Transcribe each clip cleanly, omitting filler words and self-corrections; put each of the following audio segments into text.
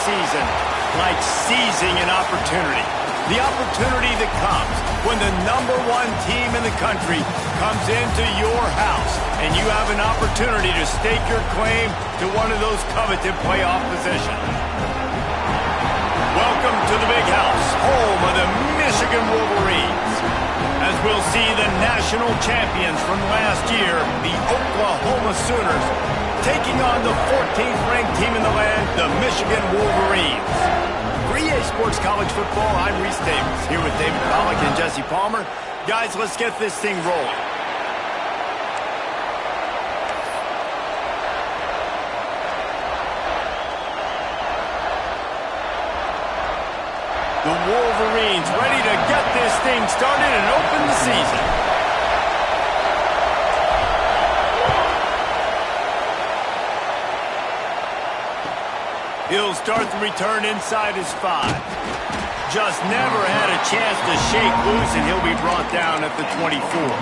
season like seizing an opportunity. The opportunity that comes when the #1 team in the country comes into your house and you have an opportunity to stake your claim to one of those coveted playoff positions. Welcome to the Big House, home of the Michigan Wolverines. As we'll see the national champions from last year, the Oklahoma Sooners, taking on the 14th ranked team in the land, the Michigan Wolverines. For EA Sports College Football, I'm Reese Davis, here with David Pollack and Jesse Palmer. Guys, let's get this thing rolling. The Wolverines ready to get this thing started and open the season. He'll start the return inside his 5. Just never had a chance to shake loose, and he'll be brought down at the 24.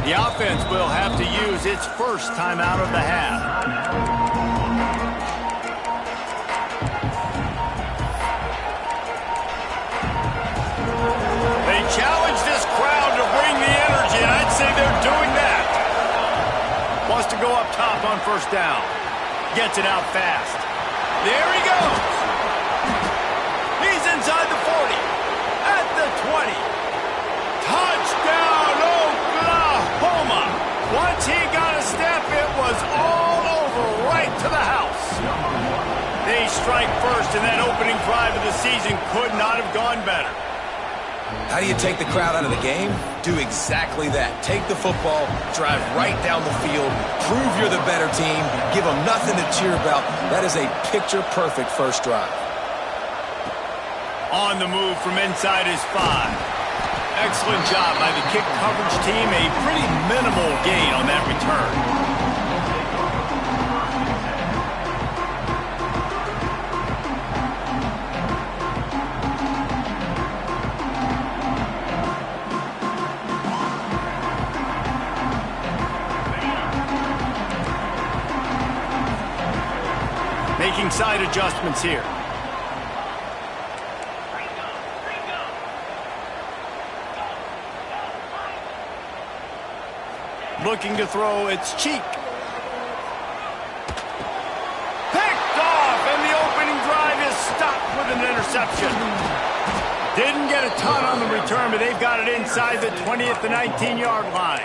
The offense will have to use its first timeout of the half. They challenge this crowd to bring the energy, and I'd say they're doing that. Wants to go up top on first down. Gets it out fast. There he goes. He's inside the 40. At the 20. Touchdown, Oklahoma! Once he got a step, it was all over right to the house. They strike first, and that opening drive of the season could not have gone better. How do you take the crowd out of the game? Do exactly that. Take the football, drive right down the field, prove you're the better team, give them nothing to cheer about. That is a picture-perfect first drive. On the move from inside his 5. Excellent job by the kick coverage team. A pretty minimal gain on that return. Making side adjustments here. Looking to throw, it's Cheek. Picked off, and the opening drive is stopped with an interception. Didn't get a ton on the return, but they've got it inside the 20 at the 19-yard line.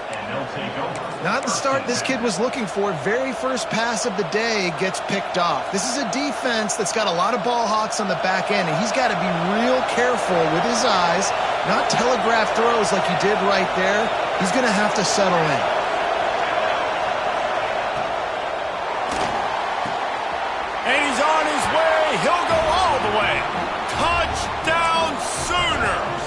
Not the start this kid was looking for. Very first pass of the day gets picked off. This is a defense that's got a lot of ball hawks on the back end, and he's got to be real careful with his eyes, not telegraph throws like he did right there. He's going to have to settle in. And he's on his way. He'll go all the way. Touchdown, Sooners!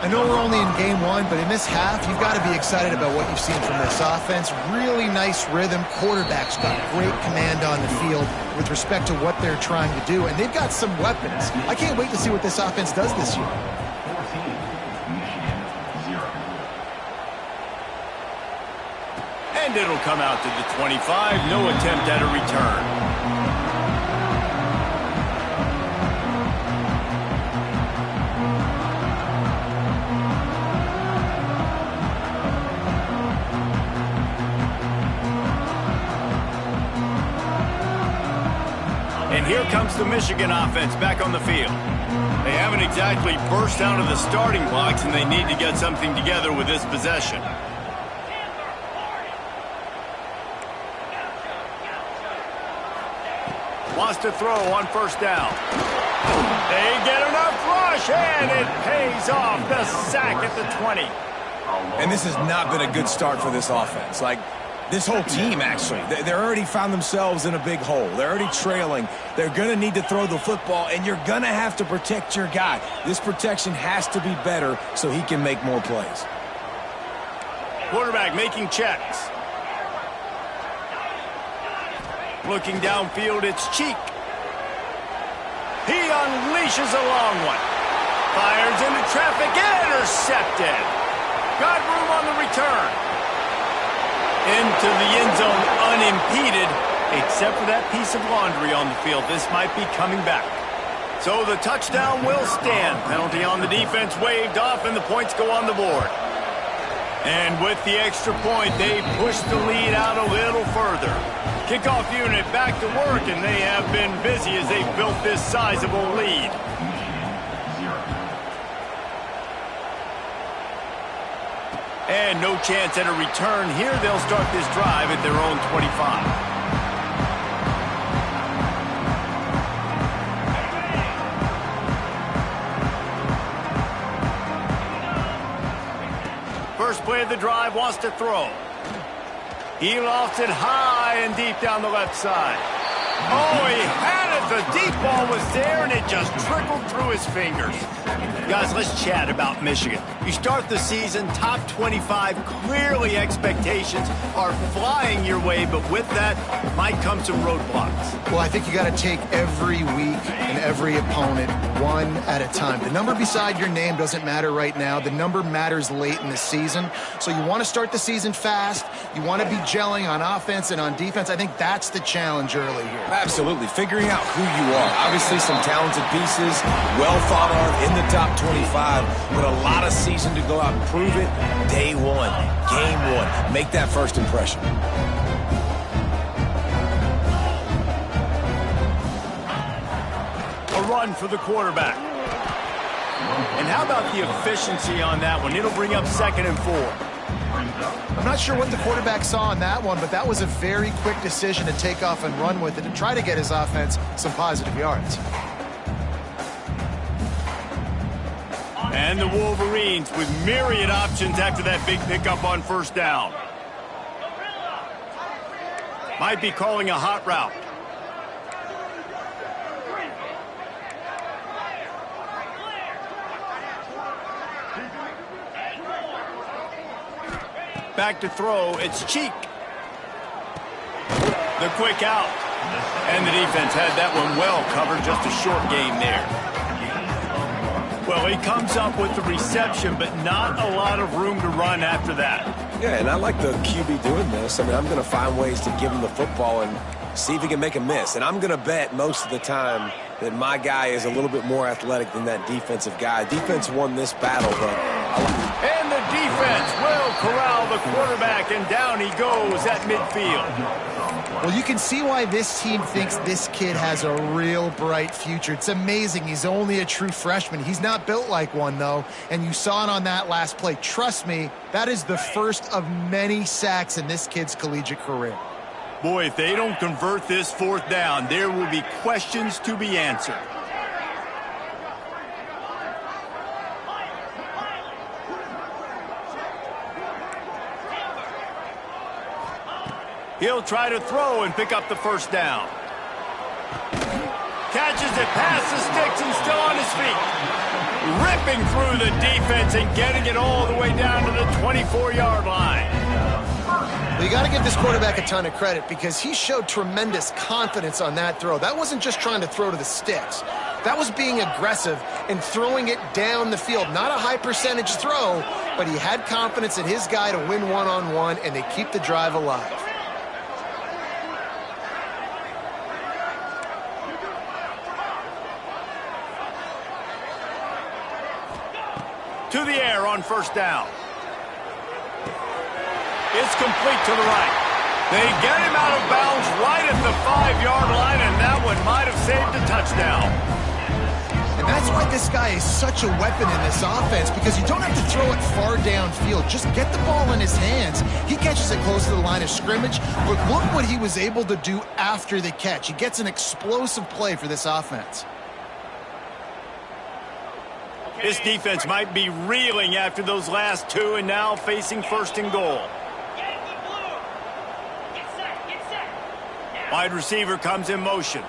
I know we're only in game 1, but in this half, you've got to be excited about what you've seen from this offense. Really nice rhythm. Quarterback's got great command on the field with respect to what they're trying to do, and they've got some weapons. I can't wait to see what this offense does this year. And it'll come out to the 25. No attempt at a return. And here comes the Michigan offense back on the field. They haven't exactly burst out of the starting blocks, and they need to get something together with this possession. Wants to throw on first down. They get enough rush, and it pays off. The sack at the 20. And this has not been a good start for this offense. Like, this whole team, actually. They're already found themselves in a big hole. They're already trailing. They're going to need to throw the football, and you're going to have to protect your guy. This protection has to be better so he can make more plays. Quarterback making checks. Looking downfield, it's Cheek. He unleashes a long one. Fires into traffic, intercepted. Got room on the return. Into the end zone unimpeded, except for that piece of laundry on the field. This might be coming back. So the touchdown will stand. Penalty on the defense waved off, and the points go on the board. And with the extra point, they push the lead out a little further. Kickoff unit back to work, and they have been busy as they've built this sizable lead. And no chance at a return here. They'll start this drive at their own 25. First play of the drive, wants to throw. He lofts it high and deep down the left side. Oh, he had it. The deep ball was there, and it just trickled through his fingers. Guys, let's chat about Michigan. You start the season, top 25. Clearly, expectations are flying your way, but with that might come some roadblocks. Well, I think you got to take every week and every opponent one at a time. The number beside your name doesn't matter right now. The number matters late in the season. So you want to start the season fast. You want to be gelling on offense and on defense. I think that's the challenge early here. Absolutely. Figuring out who you are. Obviously, some talented pieces, well thought of in the top 25, but a lot of season to go out and prove it. Day one, game one. Make that first impression. A run for the quarterback. And how about the efficiency on that one? It'll bring up 2nd and 4. I'm not sure what the quarterback saw on that one, but that was a very quick decision to take off and run with it to try to get his offense some positive yards. And the Wolverines with myriad options after that big pickup on first down. Might be calling a hot route. Back to throw, it's Cheek. The quick out. And the defense had that one well covered, just a short game there. Well, he comes up with the reception, but not a lot of room to run after that. Yeah, and I like the QB doing this. I mean, I'm going to find ways to give him the football and see if he can make a miss. And I'm going to bet most of the time that my guy is a little bit more athletic than that defensive guy. Defense won this battle, but and the defense will corral the quarterback, and down he goes at midfield. Well, you can see why this team thinks this kid has a real bright future. It's amazing. He's only a true freshman. He's not built like one, though, and you saw it on that last play. Trust me, that is the first of many sacks in this kid's collegiate career. Boy, if they don't convert this 4th down, there will be questions to be answered. He'll try to throw and pick up the first down. Catches it past the sticks and still on his feet. Ripping through the defense and getting it all the way down to the 24-yard line. Well, you got to give this quarterback a ton of credit because he showed tremendous confidence on that throw. That wasn't just trying to throw to the sticks. That was being aggressive and throwing it down the field. Not a high percentage throw, but he had confidence in his guy to win one-on-one, and they keep the drive alive. To the air on first down. It's complete to the right. They get him out of bounds right at the 5-yard line, and that one might have saved a touchdown. And that's why this guy is such a weapon in this offense, because you don't have to throw it far downfield. Just get the ball in his hands. He catches it close to the line of scrimmage, but look what he was able to do after the catch. He gets an explosive play for this offense. This defense might be reeling after those last two and now facing 1st and goal. Wide receiver comes in motion.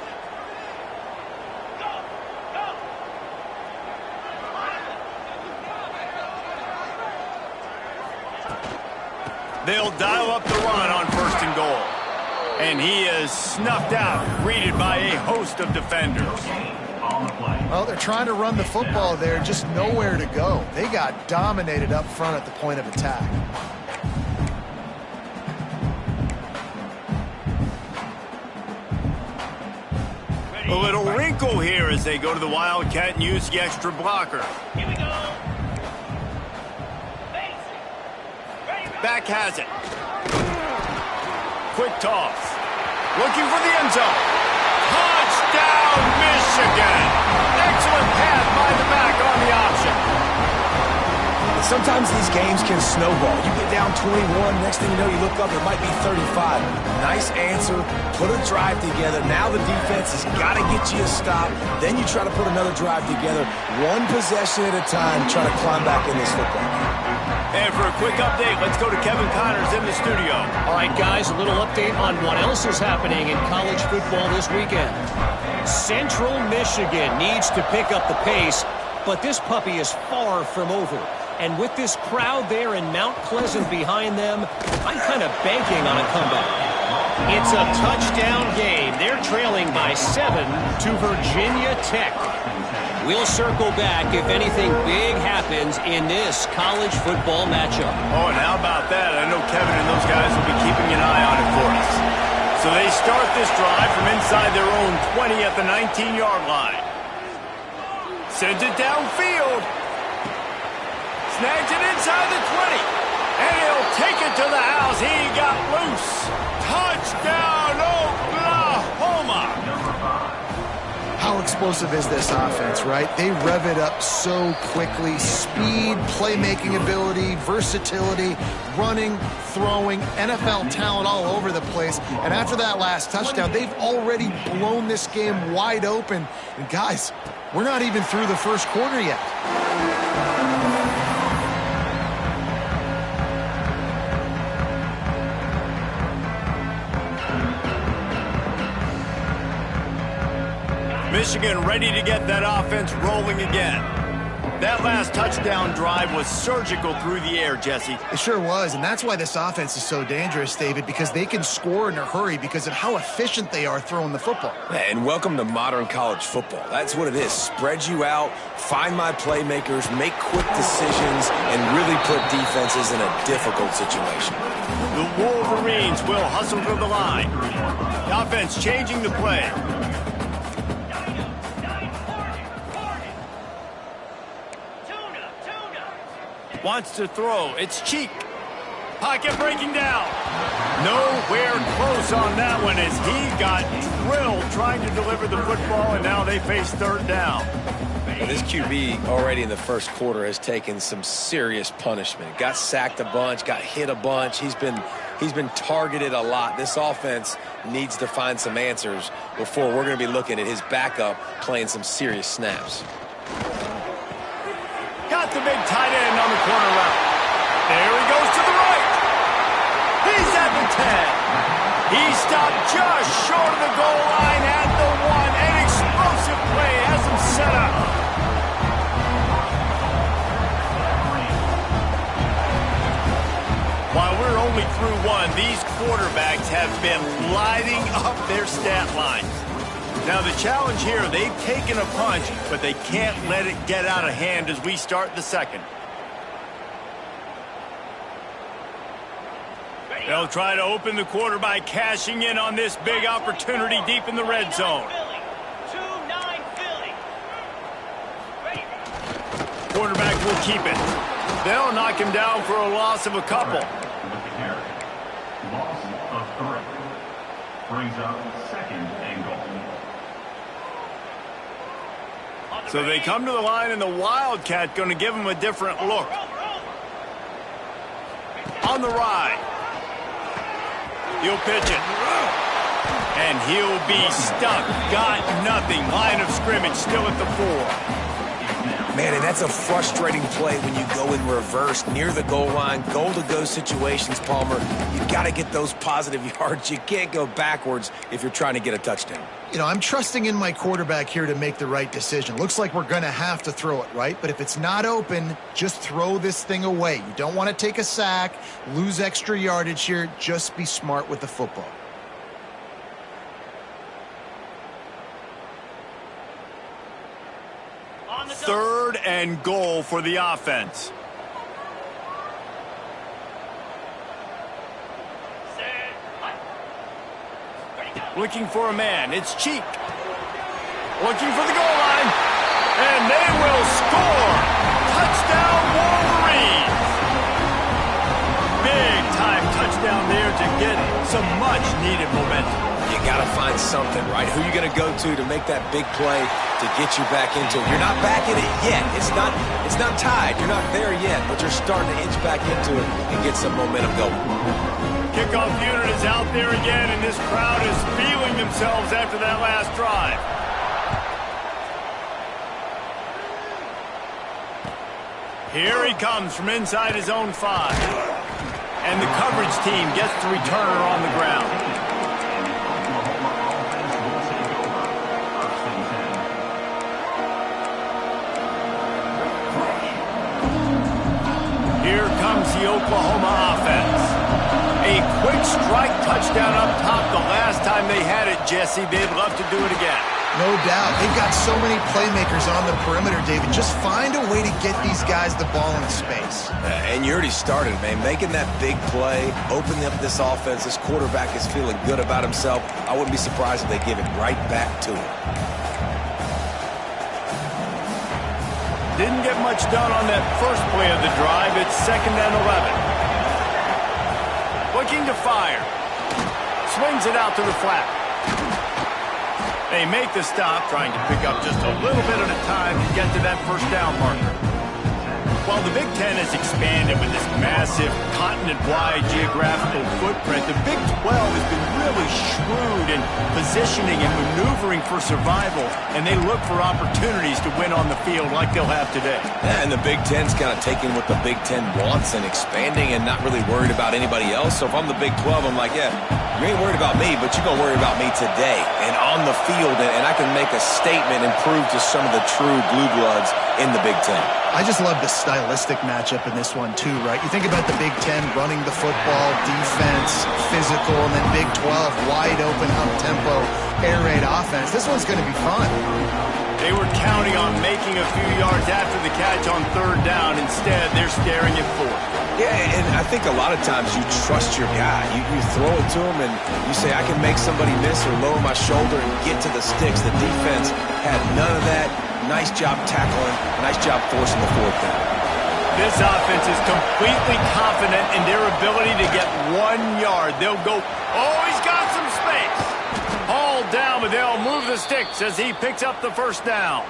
They'll dial up the run on 1st and goal. And he is snuffed out, greeted by a host of defenders. Well, they're trying to run the football there, just nowhere to go. They got dominated up front at the point of attack. A little wrinkle here as they go to the Wildcat and use the extra blocker. Here we go. Back has it. Quick toss. Looking for the end zone. Touchdown, Michigan. Excellent pass by the back on the option. Sometimes these games can snowball. You get down 21, next thing you know, you look up, it might be 35. Nice answer, put a drive together. Now the defense has got to get you a stop. Then you try to put another drive together. One possession at a time, try to climb back in this football game. And for a quick update, let's go to Kevin Connors in the studio. All right, guys, a little update on what else is happening in college football this weekend. Central Michigan needs to pick up the pace, but this puppy is far from over. And with this crowd there in Mount Pleasant behind them, I'm kind of banking on a comeback. It's a touchdown game. They're trailing by 7 to Virginia Tech. We'll circle back if anything big happens in this college football matchup. Oh, and how about that? I know Kevin and those guys will be keeping an eye on it for us. So they start this drive from inside their own 20 at the 19-yard line. Sends it downfield. Snags it inside the 20. And he'll take it to the house. He got loose. Touchdown, Oklahoma. How explosive is this offense, right? They rev it up so quickly. Speed, playmaking ability, versatility, running, throwing, NFL talent all over the place. And after that last touchdown, they've already blown this game wide open. And guys, we're not even through the first quarter yet. Michigan ready to get that offense rolling again. That last touchdown drive was surgical through the air, Jesse. It sure was, and that's why this offense is so dangerous, David, because they can score in a hurry because of how efficient they are throwing the football. And welcome to modern college football. That's what it is. Spread you out, find my playmakers, make quick decisions, and really put defenses in a difficult situation. The Wolverines will hustle to the line. The offense changing the play. Wants to throw. It's Cheek. Pocket breaking down. Nowhere close on that one as he got drilled trying to deliver the football, and now they face third down. Well, this QB already in the first quarter has taken some serious punishment. Got sacked a bunch, got hit a bunch. He's been targeted a lot. This offense needs to find some answers before we're going to be looking at his backup playing some serious snaps. Got the big tight end on the corner route. There he goes to the right. He's at the 10. He stopped just short of the goal line at the 1. An explosive play has him set up. While we're only through one, these quarterbacks have been lighting up their stat lines. Now, the challenge here, they've taken a punch, but they can't let it get out of hand as we start the second. They'll try to open the quarter by cashing in on this big opportunity deep in the red zone. Quarterback will keep it. They'll knock him down for a loss of a couple. Loss of 3. Brings up second and goal. So they come to the line, and the Wildcat going to give him a different look. On the ride. He'll pitch it. And he'll be stuck. Got nothing. Line of scrimmage still at the 4. Man, and that's a frustrating play when you go in reverse near the goal line, goal-to-go situations, Palmer. You've got to get those positive yards. You can't go backwards if you're trying to get a touchdown. You know, I'm trusting in my quarterback here to make the right decision. Looks like we're going to have to throw it, right? But if it's not open, just throw this thing away. You don't want to take a sack, lose extra yardage here. Just be smart with the football. 3rd and goal for the offense. Looking for a man. It's Cheek. Looking for the goal line. And they will score. Touchdown, Wolverines. Big time touchdown there to get some much needed momentum. You got to find something, right? Who you going to go to make that big play to get you back into it? You're not back in it yet. It's not tied. You're not there yet, but you're starting to inch back into it and get some momentum going. Kickoff unit is out there again, and this crowd is feeling themselves after that last drive. Here he comes from inside his own 5. And the coverage team gets the returner on the ground. Here comes the Oklahoma offense. A quick strike touchdown up top the last time they had it, Jesse. They'd love to do it again. No doubt. They've got so many playmakers on the perimeter, David. Just find a way to get these guys the ball in space. And you already started, man. Making that big play, opening up this offense. This quarterback is feeling good about himself. I wouldn't be surprised if they give it right back to him. Didn't get much done on that first play of the drive. It's 2nd and 11. Looking to fire. Swings it out to the flat. They make the stop, trying to pick up just a little bit at a time to get to that first down marker. While the Big Ten has expanded with this massive continent-wide geographical footprint, the Big 12 has been really shrewd in positioning and maneuvering for survival, and they look for opportunities to win on the field like they'll have today. Yeah, and the Big Ten's kind of taking what the Big Ten wants and expanding and not really worried about anybody else. So if I'm the Big 12, I'm like, yeah, you ain't worried about me, but you're going to worry about me today and on the field, and I can make a statement and prove to some of the true blue bloods in the Big Ten. I just love the stylistic matchup in this one, too, right? You think about the Big Ten running the football, defense, physical, and then Big 12, wide open, up-tempo, air raid offense. This one's going to be fun. They were counting on making a few yards after the catch on 3rd down. Instead, they're staring at 4th. Yeah, and I think a lot of times you trust your guy. You throw it to him, and you say, I can make somebody miss or lower my shoulder and get to the sticks. The defense had none of that. Nice job tackling. Nice job forcing the 4th down. This offense is completely confident in their ability to get 1 yard. They'll go, oh, he's got some space. Hauled down, but they'll move the sticks as he picks up the first down.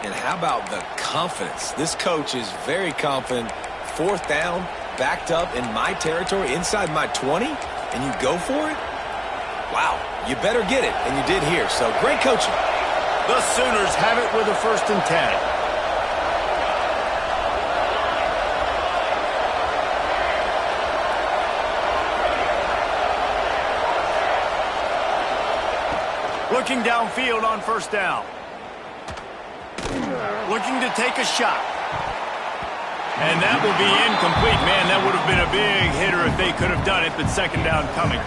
And how about the confidence? This coach is very confident. 4th down, backed up in my territory, inside my 20, and you go for it? Wow, you better get it, and you did here. So great coaching. The Sooners have it with a 1st and 10. Looking downfield on 1st down. Looking to take a shot. And that will be incomplete. Man, that would have been a big hitter if they could have done it, but 2nd down coming.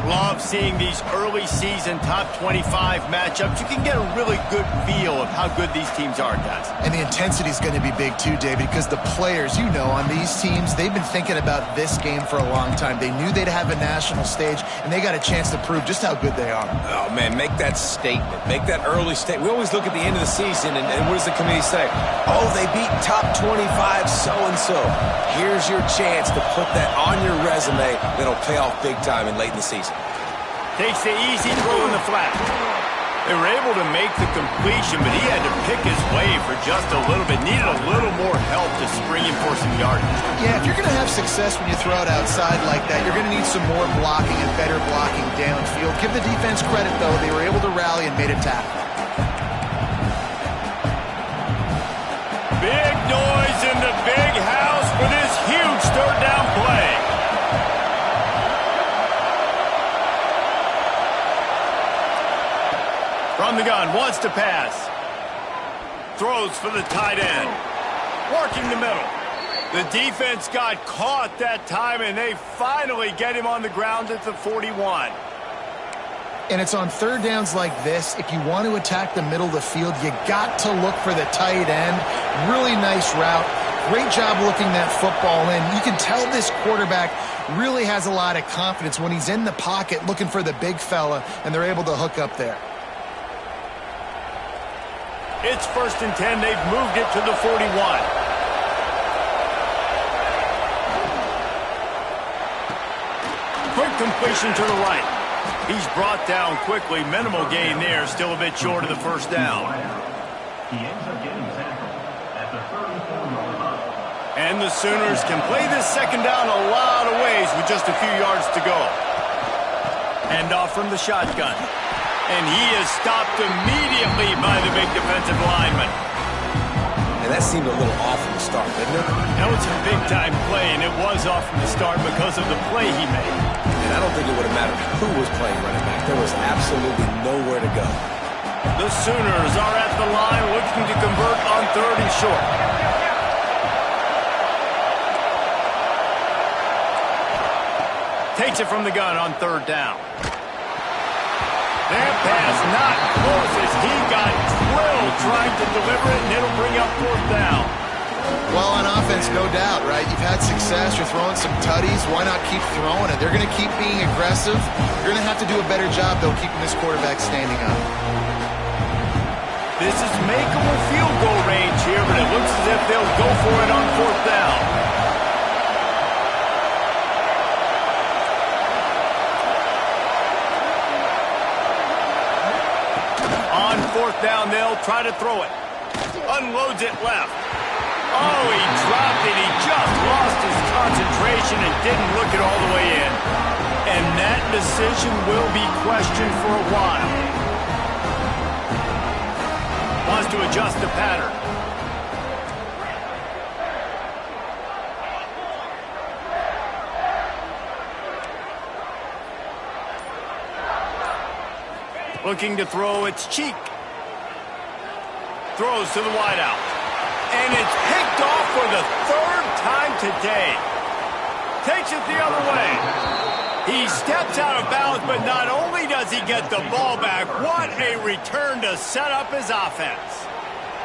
Love seeing these early season top 25 matchups. You can get a really good feel of how good these teams are, guys. And the intensity is going to be big too, David, because the players, you know, on these teams, they've been thinking about this game for a long time. They knew they'd have a national stage, and they got a chance to prove just how good they are. Oh, man, make that statement. Make that early statement. We always look at the end of the season, and what does the committee say? Oh, they beat top 25 so-and-so. Here's your chance to put that on your resume that'll pay off big time in late in the season. Takes the easy throw in the flat. They were able to make the completion, but he had to pick his way for just a little bit. Needed a little more help to spring him for some yardage. Yeah, if you're going to have success when you throw it outside like that, you're going to need some more blocking and better blocking downfield. Give the defense credit, though. They were able to rally and made a tackle. Big noise in the big house for this huge 3rd down play. From the gun, wants to pass. Throws for the tight end. Working the middle. The defense got caught that time, and they finally get him on the ground at the 41. And it's on third downs like this. If you want to attack the middle of the field, you got to look for the tight end. Really nice route. Great job looking that football in. You can tell this quarterback really has a lot of confidence when he's in the pocket looking for the big fella, and they're able to hook up there. It's 1st and 10. They've moved it to the 41. Quick completion to the right. He's brought down quickly. Minimal gain there. Still a bit short of the first down. He ends up getting tackled at the 34-yard line. And the Sooners can play this second down a lot of ways with just a few yards to go. Hand off from the shotgun. And he is stopped immediately by the big defensive lineman. And that seemed a little off from the start, didn't it? That was a big-time play, and it was off from the start because of the play he made. And I don't think it would have mattered who was playing running back. There was absolutely nowhere to go. The Sooners are at the line looking to convert on 3rd and short. Takes it from the gun on 3rd down. That pass not close as he got drilled trying to deliver it, and it'll bring up 4th down. Well, on offense, no doubt, right? You've had success. You're throwing some tutties. Why not keep throwing it? They're going to keep being aggressive. You're going to have to do a better job, though, keeping this quarterback standing up. This is makeable field goal range here, but it looks as if they'll go for it on 4th down. On 4th down, they'll try to throw it. Unloads it left. Oh, he dropped it. He just lost his concentration and didn't look it all the way in. And that decision will be questioned for a while. Wants to adjust the pattern. Looking to throw its cheek. Throws to the wideout. And it's picked off for the 3rd time today. Takes it the other way. He steps out of bounds, but not only does he get the ball back, what a return to set up his offense.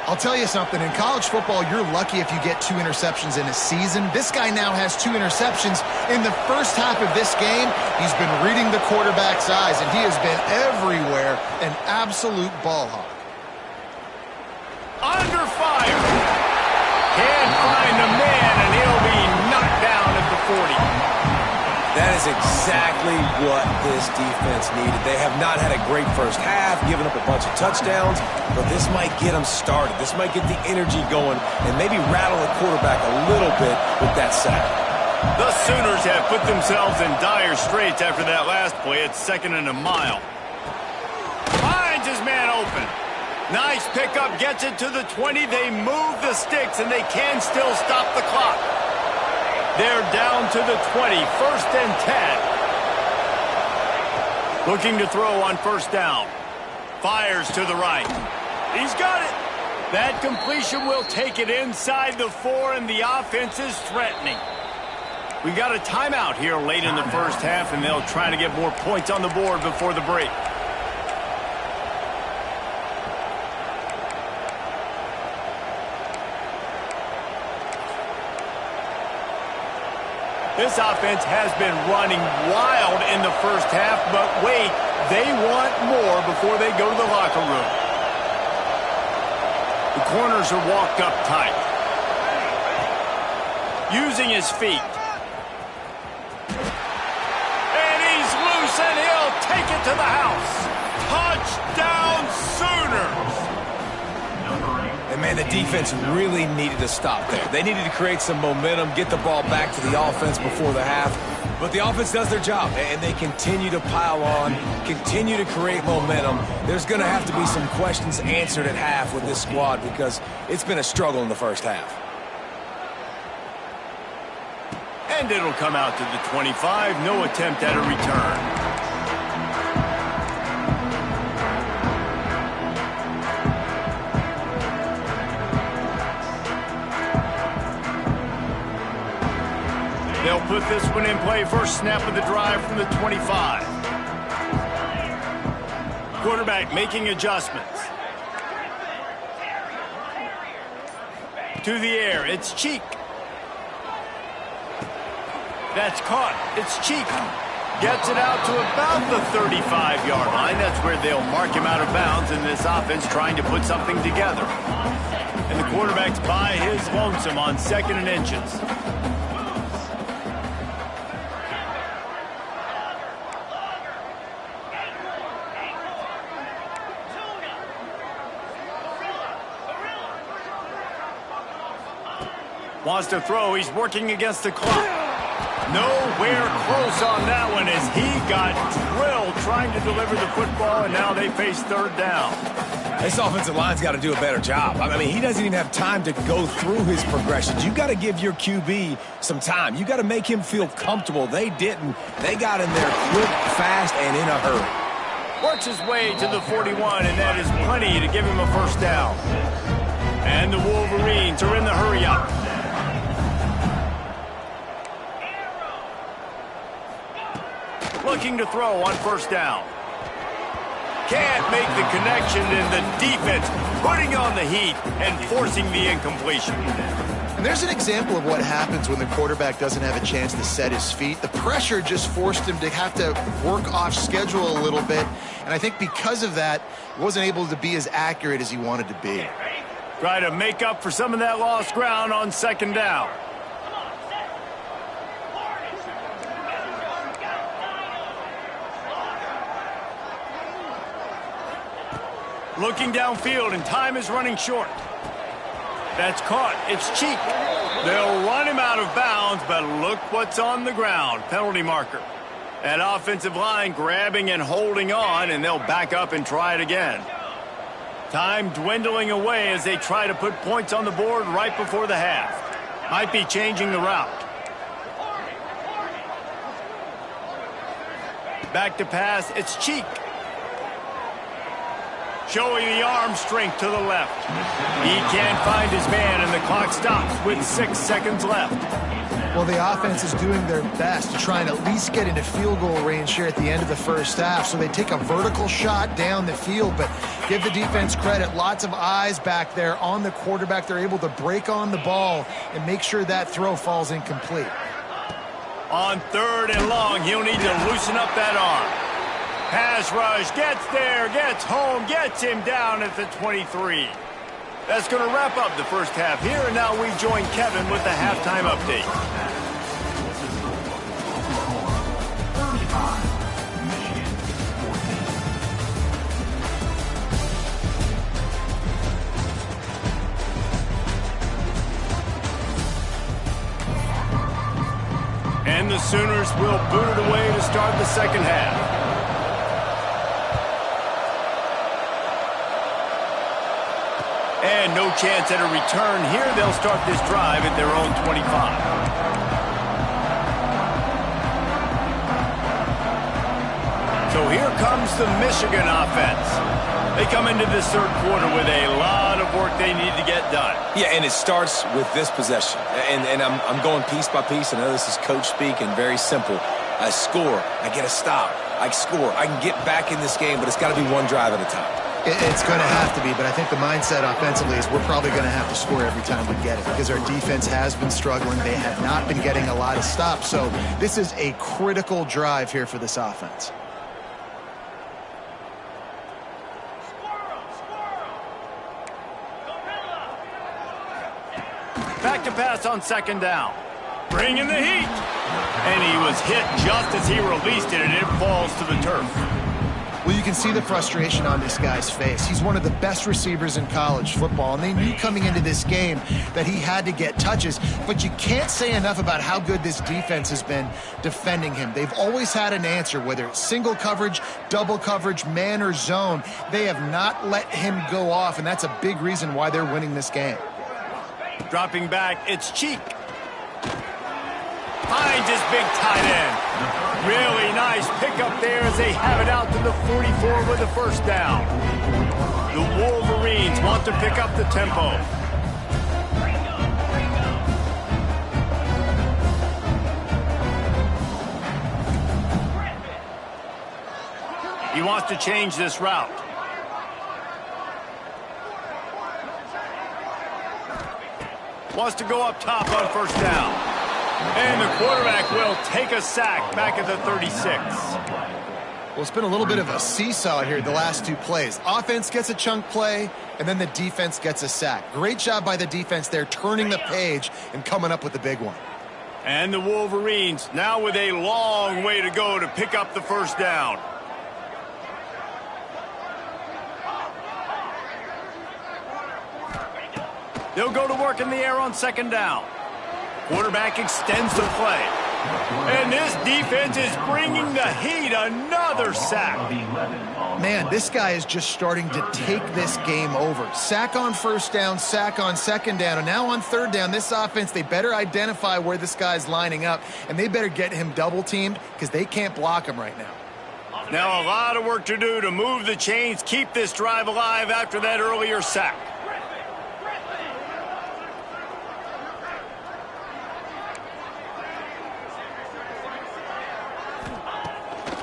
I'll tell you something. In college football, you're lucky if you get 2 interceptions in a season. This guy now has 2 interceptions. In the first half of this game, he's been reading the quarterback's eyes, and he has been everywhere, an absolute ball hawk. Under fire. Can't find the man, and he'll be knocked down at the 40. That is exactly what this defense needed. They have not had a great first half, given up a bunch of touchdowns, but this might get them started. This might get the energy going and maybe rattle the quarterback a little bit with that sack. The Sooners have put themselves in dire straits after that last play. It's 2nd and a mile. Finds his man open. Nice pickup, gets it to the 20. They move the sticks, and they can still stop the clock. They're down to the 20, 1st and 10. Looking to throw on 1st down. Fires to the right. He's got it. That completion will take it inside the 4, and the offense is threatening. We got a timeout here late in the first half, and they'll try to get more points on the board before the break. This offense has been running wild in the first half, but wait, they want more before they go to the locker room. The corners are walked up tight. Using his feet. And he's loose, and he'll take it to the house. Touchdown, Sooners! And, man, the defense really needed to stop there. They needed to create some momentum, get the ball back to the offense before the half. But the offense does their job, and they continue to pile on, continue to create momentum. There's going to have to be some questions answered at half with this squad because it's been a struggle in the first half. And it'll come out to the 25. No attempt at a return. They'll put this one in play. First snap of the drive from the 25. Quarterback making adjustments. To the air, it's Cheek. That's caught. It's Cheek. Gets it out to about the 35-yard line. That's where they'll mark him out of bounds in this offense trying to put something together. And the quarterback's by his lonesome on 2nd and inches. Wants to throw. He's working against the clock. Nowhere close on that one as he got drilled trying to deliver the football, and now they face 3rd down. This offensive line's got to do a better job. I mean, he doesn't even have time to go through his progressions. You got to give your QB some time. You got to make him feel comfortable. They didn't. They got in there quick, fast, and in a hurry. Works his way to the 41, and that is plenty to give him a 1st down. And the Wolverines are in the hurry-up. Looking to throw on 1st down. Can't make the connection, and the defense putting on the heat and forcing the incompletion. And there's an example of what happens when the quarterback doesn't have a chance to set his feet. The pressure just forced him to have to work off schedule a little bit. And I think because of that, he wasn't able to be as accurate as he wanted to be. Try to make up for some of that lost ground on 2nd down. Looking downfield, and time is running short. That's caught. It's Cheek. They'll run him out of bounds, but look what's on the ground. Penalty marker. That offensive line grabbing and holding on, and they'll back up and try it again. Time dwindling away as they try to put points on the board right before the half. Might be changing the route. Back to pass. It's Cheek. Showing the arm strength to the left. He can't find his man, and the clock stops with 6 seconds left. Well, the offense is doing their best to try and at least get into field goal range here at the end of the 1st half. So they take a vertical shot down the field, but give the defense credit. Lots of eyes back there on the quarterback. They're able to break on the ball and make sure that throw falls incomplete. On 3rd and long, he'll need to loosen up that arm. Pass rush, gets there, gets home, gets him down at the 23. That's going to wrap up the 1st half here, and now we join Kevin with the halftime update. And the Sooners will boot it away to start the 2nd half. And no chance at a return here. They'll start this drive at their own 25. So here comes the Michigan offense. They come into this 3rd quarter with a lot of work they need to get done. Yeah, and it starts with this possession. And I'm going piece by piece. I know this is coach speak and very simple. I score. I get a stop. I score. I can get back in this game, but it's got to be one drive at a time. It's going to have to be, but I think the mindset offensively is we're probably going to have to score every time we get it because our defense has been struggling. They have not been getting a lot of stops, so this is a critical drive here for this offense. Back to pass on 2nd down. Bringing the heat. And he was hit just as he released it, and it falls to the turf. Well, you can see the frustration on this guy's face. He's one of the best receivers in college football, and they knew coming into this game that he had to get touches, but you can't say enough about how good this defense has been defending him. They've always had an answer, whether it's single coverage, double coverage, man or zone. They have not let him go off, and that's a big reason why they're winning this game. Dropping back, it's Cheek. Finds his big tight end. Really nice pickup there as they have it out to the 44 with the 1st down. The Wolverines want to pick up the tempo. He wants to change this route. Wants to go up top on first down. And the quarterback will take a sack back at the 36. Well, it's been a little bit of a seesaw here the last two plays. Offense gets a chunk play, and then the defense gets a sack. Great job by the defense there, turning the page and coming up with the big one. And the Wolverines now with a long way to go to pick up the first down. They'll go to work in the air on second down. Quarterback extends the play. And this defense is bringing the heat. Another sack. Man, this guy is just starting to take this game over. Sack on first down, sack on second down, and now on third down, this offense, they better identify where this guy's lining up, and they better get him double-teamed because they can't block him right now. Now a lot of work to do to move the chains, keep this drive alive after that earlier sack.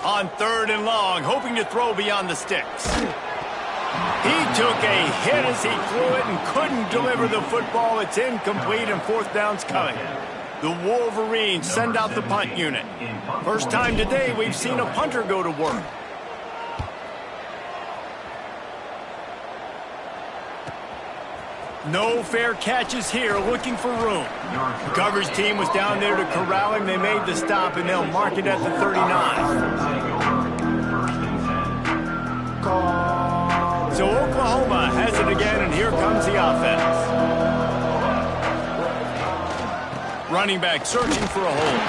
On third and long, hoping to throw beyond the sticks. He took a hit as he threw it and couldn't deliver the football. It's incomplete and fourth down's coming. The Wolverines send out the punt unit. First time today we've seen a punter go to work. No fair catches here, looking for room. The coverage team was down there to corral him. They made the stop, and they'll mark it at the 39. So Oklahoma has it again, and here comes the offense. Running back searching for a hole.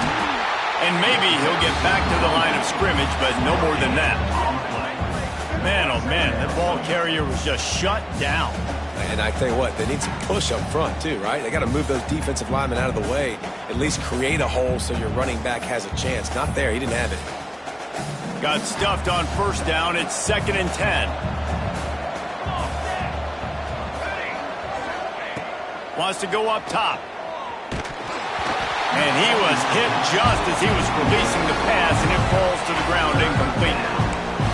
And maybe he'll get back to the line of scrimmage, but no more than that. Man, oh man, that ball carrier was just shut down. And I tell you what, they need some push up front too, right? They got to move those defensive linemen out of the way, at least create a hole so your running back has a chance. Not there, he didn't have it. Got stuffed on first down, it's 2nd and 10. Wants to go up top. And he was hit just as he was releasing the pass, and it falls to the ground incomplete.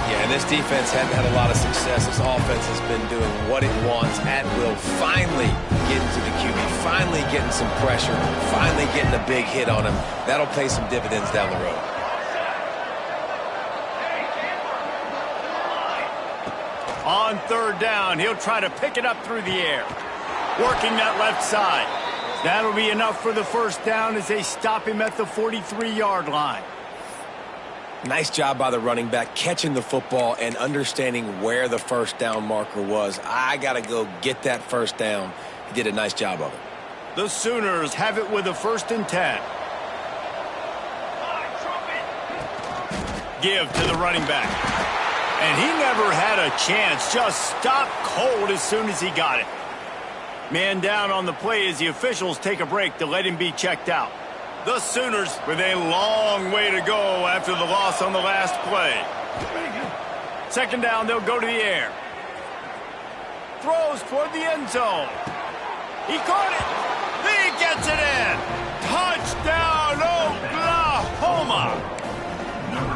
Yeah, and this defense hadn't had a lot of success. This offense has been doing what it wants at will. Finally getting to the QB, finally getting some pressure, finally getting a big hit on him. That'll pay some dividends down the road. On third down, he'll try to pick it up through the air. Working that left side. That'll be enough for the first down as they stop him at the 43-yard line. Nice job by the running back, catching the football and understanding where the first down marker was. I got to go get that first down. He did a nice job of it. The Sooners have it with a 1st and 10. Give to the running back. And he never had a chance. Just stopped cold as soon as he got it. Man down on the play as the officials take a break to let him be checked out. The Sooners with a long way to go after the loss on the last play. 2nd down, they'll go to the air. Throws toward the end zone. He caught it. He gets it in. Touchdown, Oklahoma.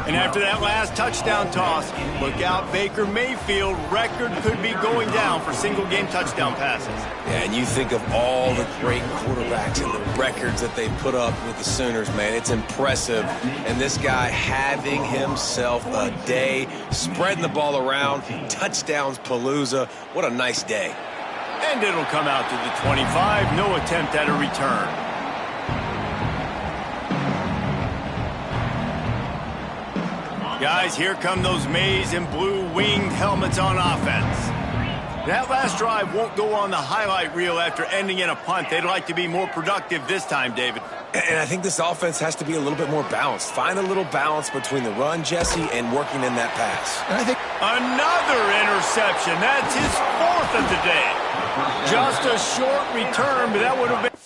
And after that last touchdown toss, look out, Baker Mayfield record could be going down for single-game touchdown passes. Yeah, and you think of all the great quarterbacks and the records that they put up with the Sooners, man. It's impressive. And this guy having himself a day, spreading the ball around, touchdowns palooza. What a nice day. And it'll come out to the 25. No attempt at a return. Guys, here come those maize and blue winged helmets on offense. That last drive won't go on the highlight reel after ending in a punt. They'd like to be more productive this time, David. And I think this offense has to be a little bit more balanced. Find a little balance between the run, Jesse, and working in that pass. And I think another interception. That's his 4th of the day. Just a short return, but that would have been...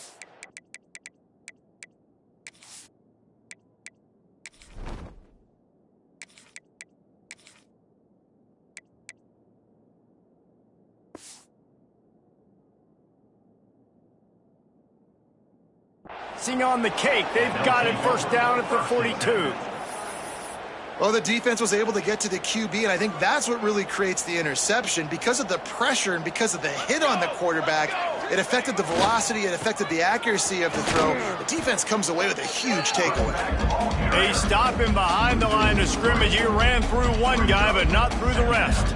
On the cake, they've got it 1st down at the 42. Well, the defense was able to get to the QB, and I think that's what really creates the interception. Because of the pressure and because of the hit on the quarterback, it affected the velocity, it affected the accuracy of the throw. The defense comes away with a huge takeaway. They stop him behind the line of scrimmage. He ran through one guy, but not through the rest.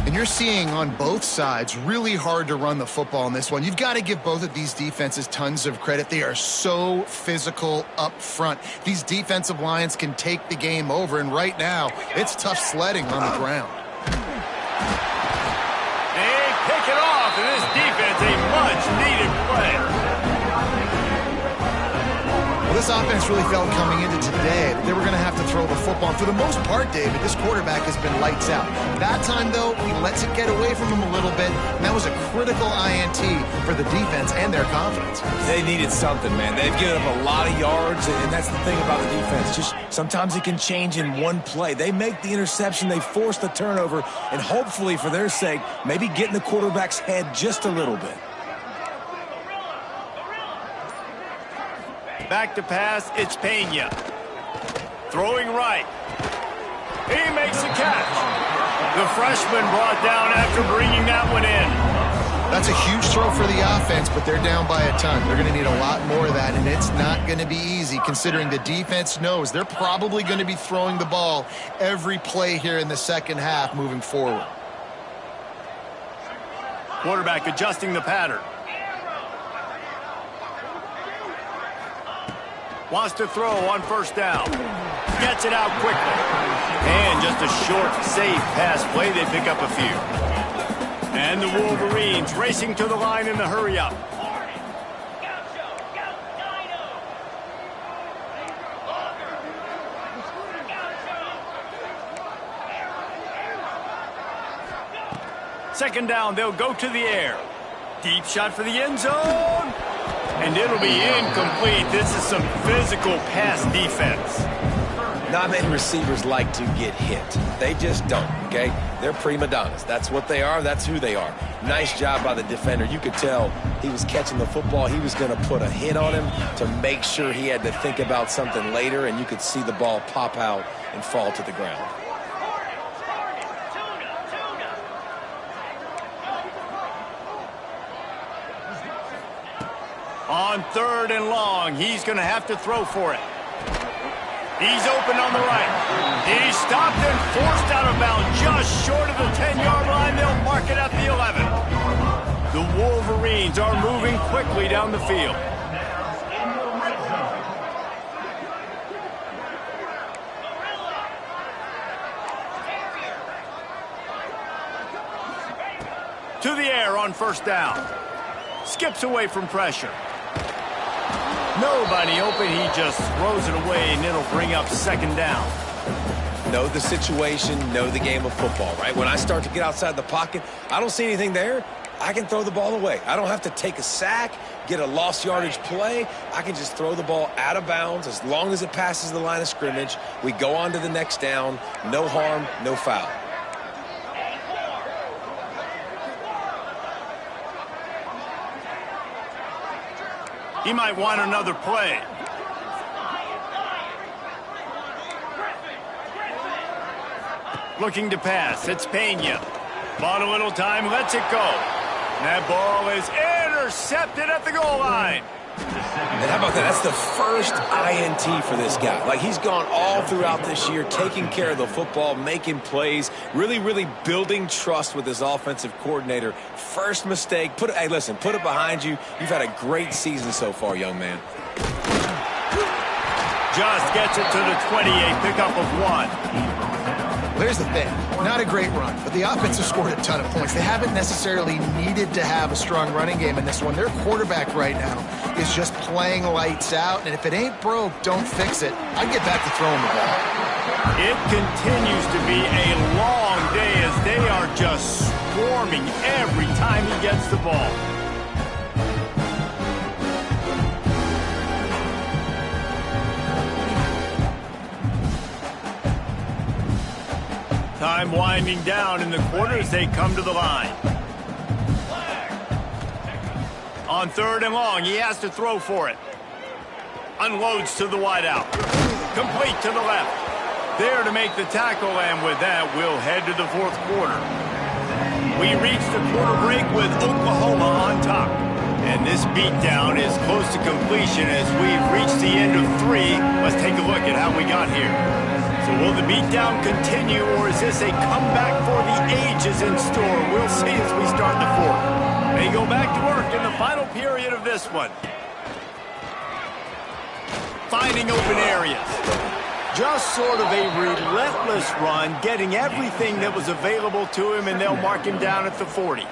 And you're seeing on both sides really hard to run the football in this one. You've got to give both of these defenses tons of credit. They are so physical up front. These defensive lines can take the game over, and right now, it's tough sledding on the ground. They pick it off, and this defense, a much-needed play. Well, this offense really felt coming into today that they were going to have to throw the football. And for the most part, David, this quarterback has been lights out. That time, though, he lets it get away from him a little bit, and that was a critical INT for the defense and their confidence. They needed something, man. They've given up a lot of yards, and that's the thing about the defense. Just sometimes it can change in one play. They make the interception, they force the turnover, and hopefully, for their sake, maybe get in the quarterback's head just a little bit. Back to pass, it's Pena. Throwing right. He makes the catch. The freshman brought down after bringing that one in. That's a huge throw for the offense, but they're down by a ton. They're going to need a lot more of that, and it's not going to be easy considering the defense knows they're probably going to be throwing the ball every play here in the second half moving forward. Quarterback adjusting the pattern. Wants to throw on first down. Gets it out quickly. And just a short, safe pass play. They pick up a few. And the Wolverines racing to the line in the hurry-up. Second down, they'll go to the air. Deep shot for the end zone. And it'll be incomplete. This is some physical pass defense. Not many receivers like to get hit. They just don't, okay? They're prima donnas. That's what they are. That's who they are. Nice job by the defender. You could tell he was catching the football. He was going to put a hit on him to make sure he had to think about something later, and you could see the ball pop out and fall to the ground. On third and long, he's going to have to throw for it. He's open on the right. He's stopped and forced out of bounds just short of the 10-yard line. They'll mark it at the 11. The Wolverines are moving quickly down the field. To the air on first down. Skips away from pressure. Nobody open, he just throws it away, and it'll bring up second down. Know the situation, know the game of football, right? When I start to get outside the pocket, I don't see anything there, I can throw the ball away. I don't have to take a sack, get a lost yardage play. I can just throw the ball out of bounds as long as it passes the line of scrimmage. We go on to the next down. No harm, no foul. He might want another play. Looking to pass. It's Pena. Bought a little time, lets it go. That ball is intercepted at the goal line. And how about that? That's the first INT for this guy. Like, he's gone all throughout this year, taking care of the football, making plays, really, really building trust with his offensive coordinator. First mistake. Hey, listen, put it behind you. You've had a great season so far, young man. Just gets it to the 28, pickup of 1. Here's the thing. Not a great run, but the offense has scored a ton of points. They haven't necessarily needed to have a strong running game in this one. Their quarterback right now is just playing lights out, and if it ain't broke, don't fix it. I'd get back to throwing the ball. It continues to be a long day as they are just swarming every time he gets the ball. Time winding down in the quarter as they come to the line. On third and long, he has to throw for it. Unloads to the wideout. Complete to the left. there to make the tackle, and with that, we'll head to the fourth quarter. We reached the quarter break with Oklahoma on top. And this beatdown is close to completion as we've reached the end of 3. Let's take a look at how we got here. So will the beatdown continue, or is this a comeback for the ages in store? We'll see as we start the fourth. They go back to work in the final period of this one. Finding open areas. Just sort of a relentless run, getting everything that was available to him, and they'll mark him down at the 40.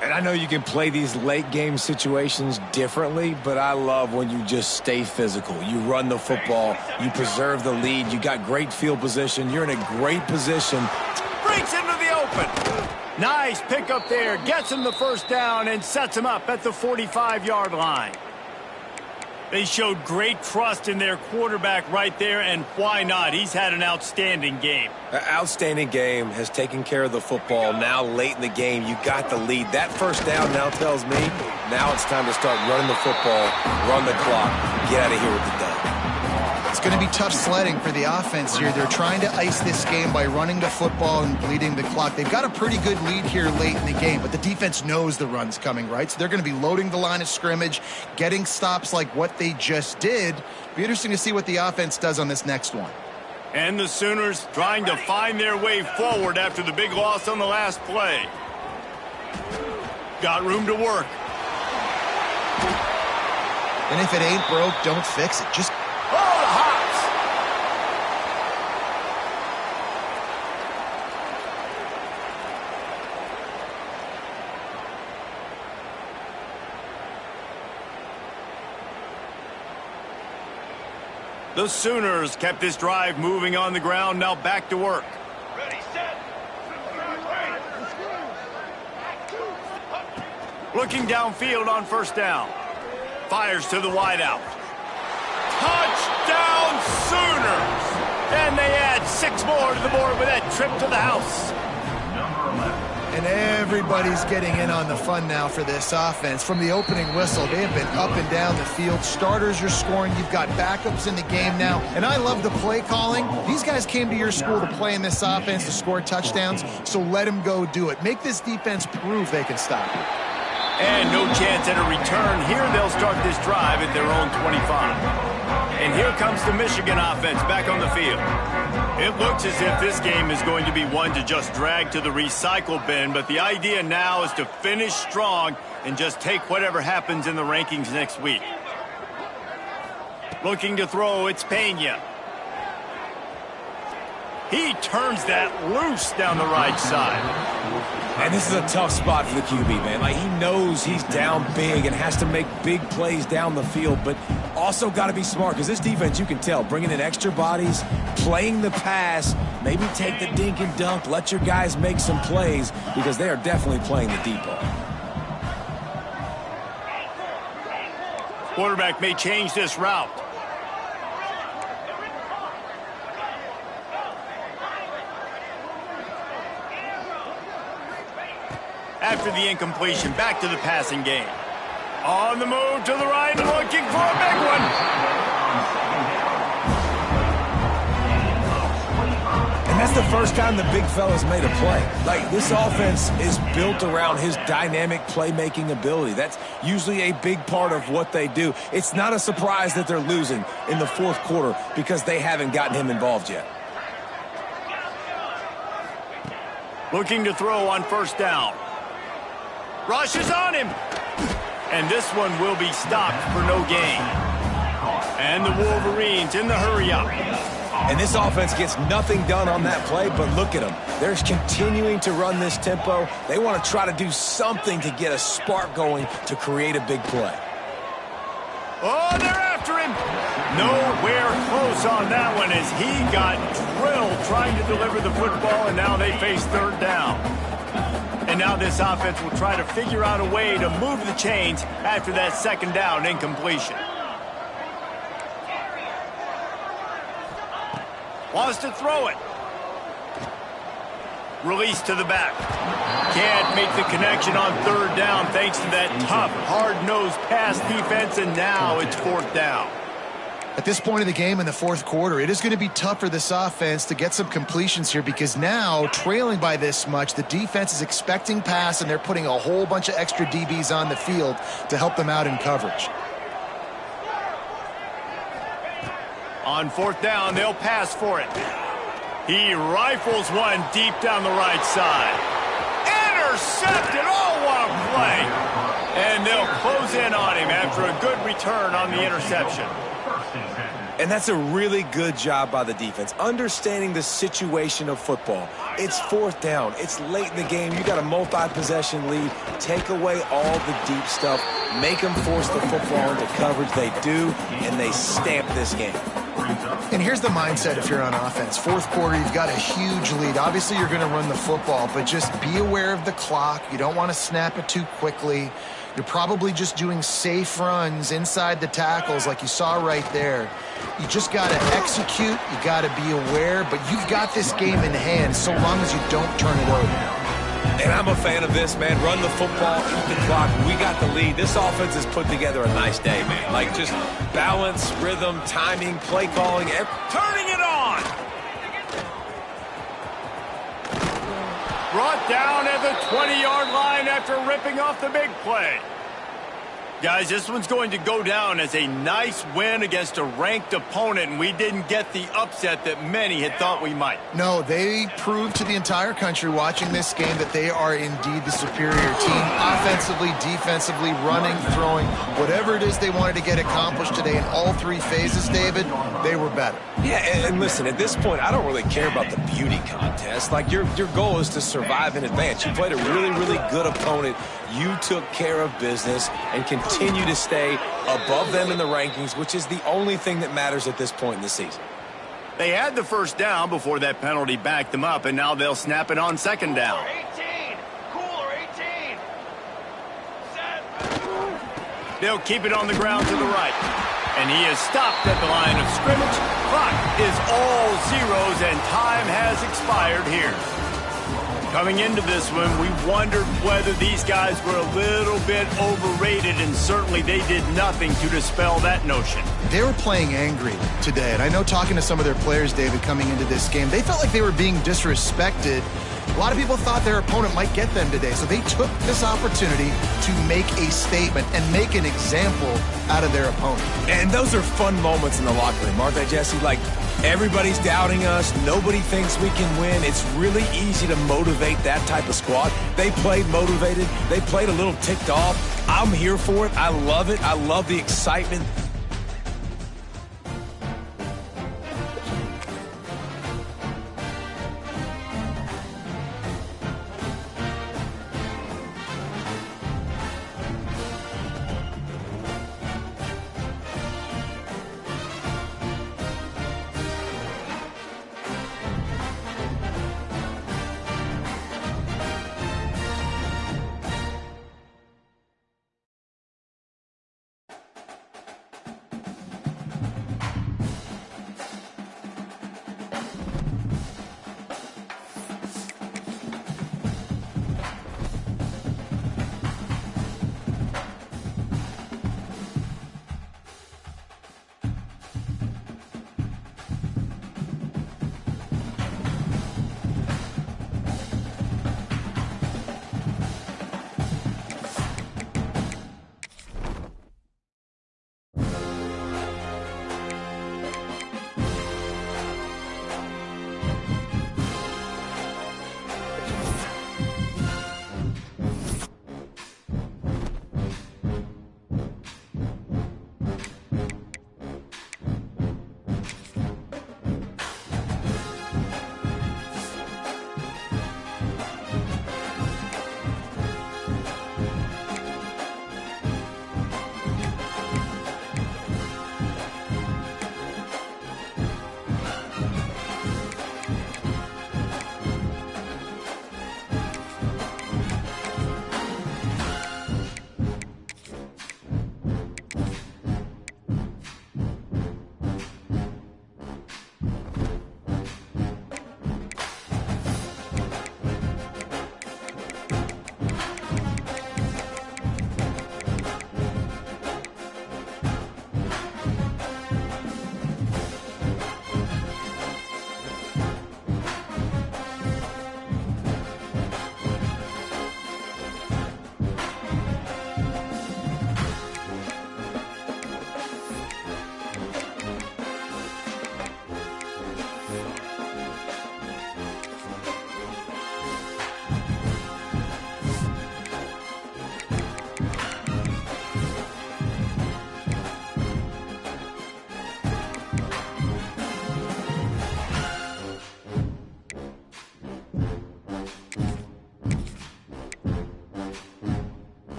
And I know you can play these late game situations differently, but I love when you just stay physical. You run the football, you preserve the lead, you got great field position, you're in a great position. Breaks into the open. Nice pickup there, gets him the first down and sets him up at the 45-yard line. They showed great trust in their quarterback right there, and why not? He's had an outstanding game. An outstanding game, has taken care of the football. Now late in the game, you got the lead. That first down now tells me now it's time to start running the football, run the clock, get out of here with the dub. It's going to be tough sledding for the offense here. They're trying to ice this game by running the football and bleeding the clock. They've got a pretty good lead here late in the game, but the defense knows the run's coming, right? So they're going to be loading the line of scrimmage, getting stops like what they just did. Be interesting to see what the offense does on this next one. And the Sooners trying to find their way forward after the big loss on the last play. Got room to work. And if it ain't broke, don't fix it. Just the Sooners kept this drive moving on the ground, now back to work. Ready, set. Looking downfield on first down. Fires to the wideout. Touchdown Sooners! And they add 6 more to the board with that trip to the house. And everybody's getting in on the fun now for this offense. From the opening whistle, they have been up and down the field. Starters are scoring. You've got backups in the game now. And I love the play calling. These guys came to your school to play in this offense to score touchdowns, so let them go do it. Make this defense prove they can stop it. And no chance at a return. Here they'll start this drive at their own 25. And here comes the Michigan offense back on the field. It looks as if this game is going to be one to just drag to the recycle bin, but the idea now is to finish strong and just take whatever happens in the rankings next week. Looking to throw, it's Pena. He turns that loose down the right side. And this is a tough spot for the QB, man. Like, he knows he's down big and has to make big plays down the field, but also got to be smart because this defense, you can tell, bringing in extra bodies, playing the pass, maybe take the dink and dunk, let your guys make some plays because they are definitely playing the deep ball. Quarterback may change this route. After the incompletion, back to the passing game. On the move to the right, looking for a big one. And that's the first time the big fella's made a play. Like, this offense is built around his dynamic playmaking ability. That's usually a big part of what they do. It's not a surprise that they're losing in the fourth quarter because they haven't gotten him involved yet. Looking to throw on first down. Rushes on him. And this one will be stopped for no gain. And the Wolverines in the hurry-up. And this offense gets nothing done on that play, but look at them. They're continuing to run this tempo. They want to try to do something to get a spark going to create a big play. Oh, they're after him. Nowhere close on that one as he got drilled trying to deliver the football, and now they face third down. And now this offense will try to figure out a way to move the chains after that second down incompletion. Wants to throw it. Release to the back. Can't make the connection on third down thanks to that tough, hard-nosed pass defense, and now it's fourth down. At this point of the game in the fourth quarter, it is going to be tough for this offense to get some completions here because now, trailing by this much, the defense is expecting pass, and they're putting a whole bunch of extra DBs on the field to help them out in coverage. On fourth down, they'll pass for it. He rifles one deep down the right side. Intercepted! Oh, what a play! And they'll close in on him after a good return on the interception. And that's a really good job by the defense, understanding the situation of football. It's fourth down. It's late in the game. You got a multi-possession lead. Take away all the deep stuff. Make them force the football into coverage. They do, and they stamp this game. And here's the mindset if you're on offense. Fourth quarter, you've got a huge lead. Obviously, you're going to run the football, but just be aware of the clock. You don't want to snap it too quickly. You're probably just doing safe runs inside the tackles like you saw right there. You just got to execute. You got to be aware, but you've got this game in hand so long as you don't turn it over. And I'm a fan of this, man. Run the football, eat the clock. We got the lead. This offense has put together a nice day, man. Like just balance, rhythm, timing, play calling, turning it on. Brought down at the 20-yard line after ripping off the big play. Guys, this one's going to go down as a nice win against a ranked opponent, and we didn't get the upset that many had thought we might. No, they proved to the entire country watching this game that they are indeed the superior team. Offensively, defensively, running, throwing, whatever it is they wanted to get accomplished today in all three phases, David, they were better. Yeah, and listen, at this point, I don't really care about the beauty contest. Like, your goal is to survive in advance. You played a really, really good opponent. You took care of business and continue to stay above them in the rankings, which is the only thing that matters at this point in the season. They had the first down before that penalty backed them up, and now they'll snap it on second down. 18! Cooler, 18! Set! They'll keep it on the ground to the right. And he is stopped at the line of scrimmage. Clock is all zeros, and time has expired here. Coming into this one, we wondered whether these guys were a little bit overrated, and certainly they did nothing to dispel that notion. They were playing angry today, and I know talking to some of their players, David, coming into this game, they felt like they were being disrespected. A lot of people thought their opponent might get them today, so they took this opportunity to make a statement and make an example out of their opponent. And those are fun moments in the locker room, aren't they, Jesse? Like, everybody's doubting us. Nobody thinks we can win. It's really easy to motivate that type of squad. They played motivated. They played a little ticked off. I'm here for it. I love it. I love the excitement.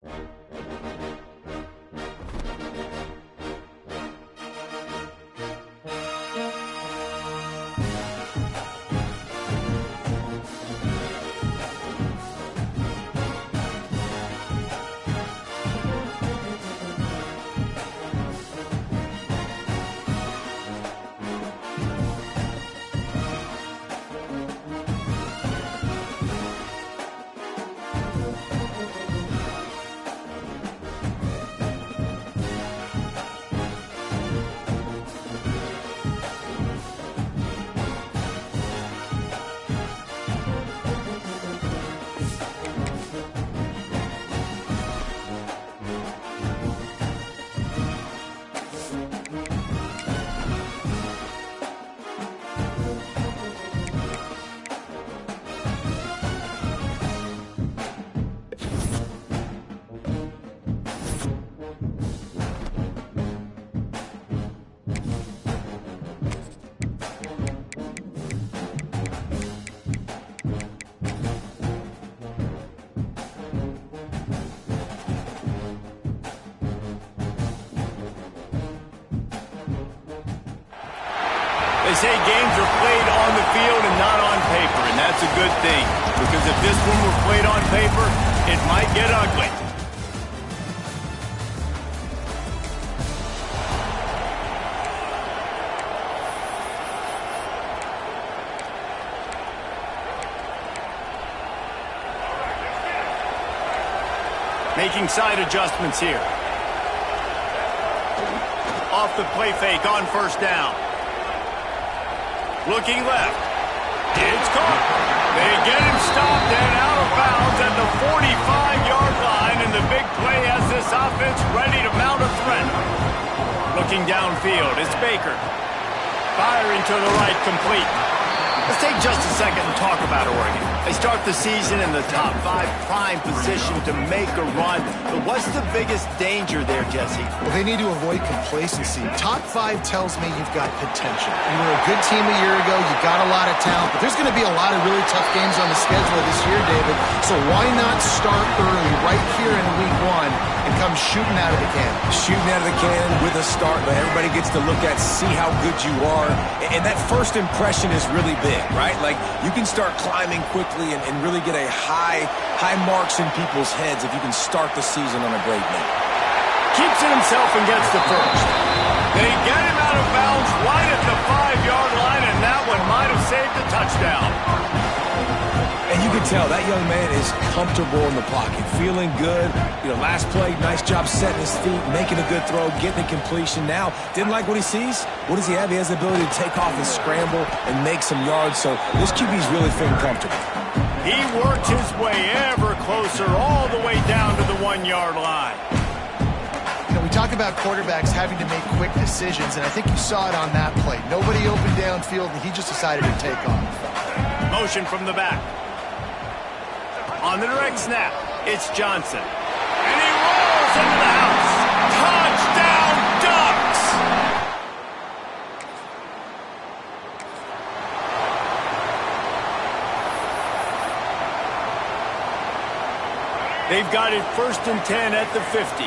They say games are played on the field and not on paper, and that's a good thing, because if this one were played on paper, it might get ugly. Making side adjustments here. Off the play fake on first down. Looking left. It's caught. They get him stopped and out of bounds at the 45-yard line, and the big play has this offense ready to mount a threat. Looking downfield, it's Baker. Firing to the right, complete. Let's take just a second and talk about Oregon. They start the season in the top 5 prime position to make a run. But what's the biggest danger there, Jesse? Well, they need to avoid complacency. Top 5 tells me you've got potential. You were a good team a year ago. You got a lot of talent. But there's going to be a lot of really tough games on the schedule this year, David. So why not start early right here in week 1 and come shooting out of the cannon? Shooting out of the cannon with a start, but everybody gets to look at, see how good you are. And that first impression is really big, right? Like, you can start climbing quickly and really get a high marks in people's heads if you can start the season on a great note. Keeps it himself and gets the first. They get him out of bounds right at the 5-yard line, and that one might have saved a touchdown. And you can tell that young man is comfortable in the pocket, feeling good. You know, last play, nice job setting his feet, making a good throw, getting a completion. Now, didn't like what he sees. What does he have? He has the ability to take off and scramble and make some yards. So this QB's really feeling comfortable. He worked his way ever closer all the way down to the 1-yard line. You know, we talk about quarterbacks having to make quick decisions, and I think you saw it on that play. Nobody opened downfield, and he just decided to take off. Motion from the back. On the direct snap, it's Johnson. And he rolls into the house. Touchdown, Ducks! They've got it 1st and 10 at the 50.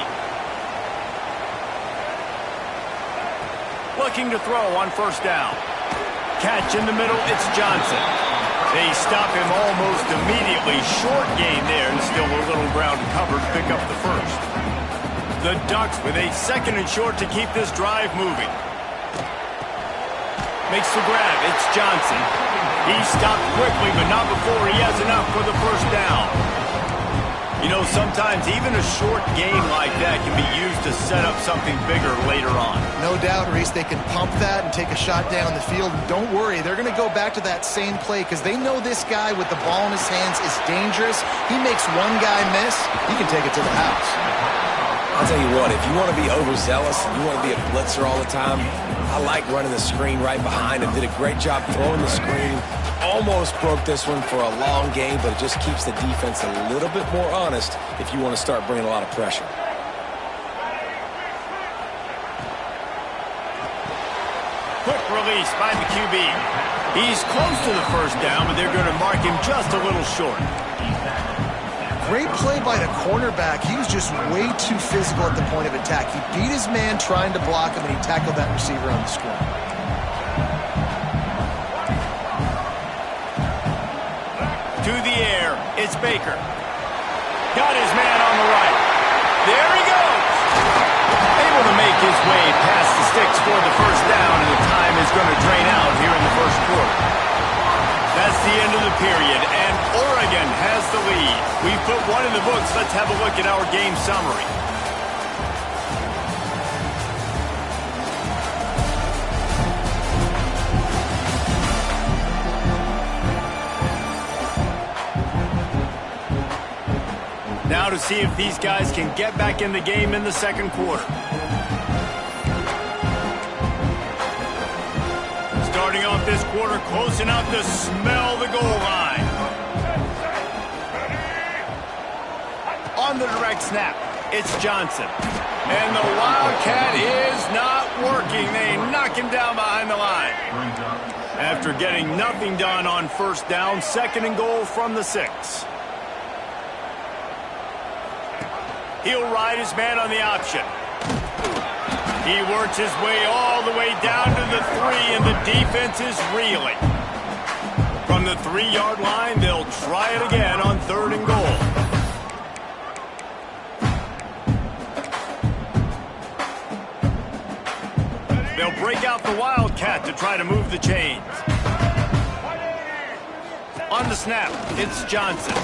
Looking to throw on first down. Catch in the middle, it's Johnson. They stop him almost immediately. Short gain there, and still a little ground covered to pick up the first. The Ducks with a 2nd and short to keep this drive moving. Makes the grab, it's Johnson. He stopped quickly, but not before he has enough for the first down. You know, sometimes even a short game like that can be used to set up something bigger later on. No doubt, Reese, they can pump that and take a shot down the field. And don't worry, they're going to go back to that same play because they know this guy with the ball in his hands is dangerous. He makes one guy miss, he can take it to the house. I'll tell you what, if you want to be overzealous and you want to be a blitzer all the time, I like running the screen right behind him. Did a great job throwing the screen. Almost broke this one for a long game, but it just keeps the defense a little bit more honest if you want to start bringing a lot of pressure. Quick release by the QB. He's close to the first down, but they're going to mark him just a little short. Great play by the cornerback. He was just way too physical at the point of attack. He beat his man trying to block him, and he tackled that receiver on the screen. To the air, it's Baker. Got his man on the right. There he goes. Able to make his way past the sticks for the first down, and the time is going to drain out here in the first quarter. That's the end of the period, and Oregon has the lead. We've put one in the books. Let's have a look at our game summary. Now to see if these guys can get back in the game in the second quarter. Starting off this quarter close enough to smell the goal line. On the direct snap, it's Johnson. And the Wildcat is not working. They knock him down behind the line. After getting nothing done on first down, second and goal from the 6. He'll ride his man on the option. He works his way all the way down to the 3, and the defense is reeling. From the 3-yard line, they'll try it again on third and goal. They'll break out the Wildcat to try to move the chains. On the snap, it's Johnson.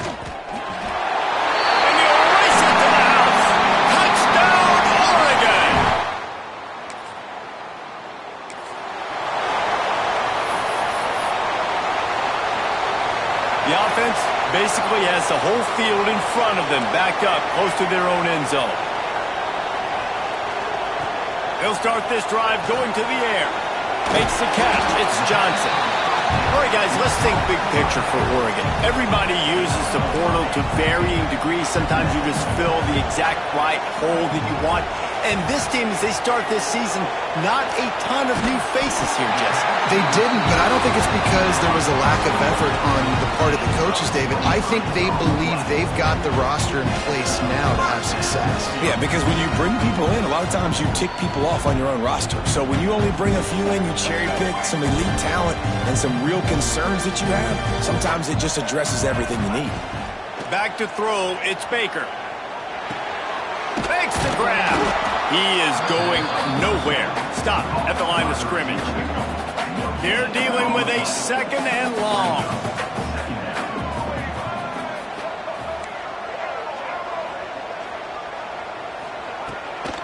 The offense basically has the whole field in front of them, backed up close to their own end zone. They'll start this drive going to the air. Makes the catch. It's Johnson. All right, guys, let's think big picture for Oregon. Everybody uses the portal to varying degrees. Sometimes you just fill the exact right hole that you want. And this team, as they start this season, not a ton of new faces here, Jesse. They didn't, but I don't think it's because there was a lack of effort on the part of the coaches, David. I think they believe they've got the roster in place now to have success. Yeah, because when you bring people in, a lot of times you tick people off on your own roster. So when you only bring a few in, you cherry pick some elite talent and some real concerns that you have, sometimes it just addresses everything you need. Back to throw, it's Baker. Makes the grab. He is going nowhere. Stop at the line of scrimmage. They're dealing with a second and long.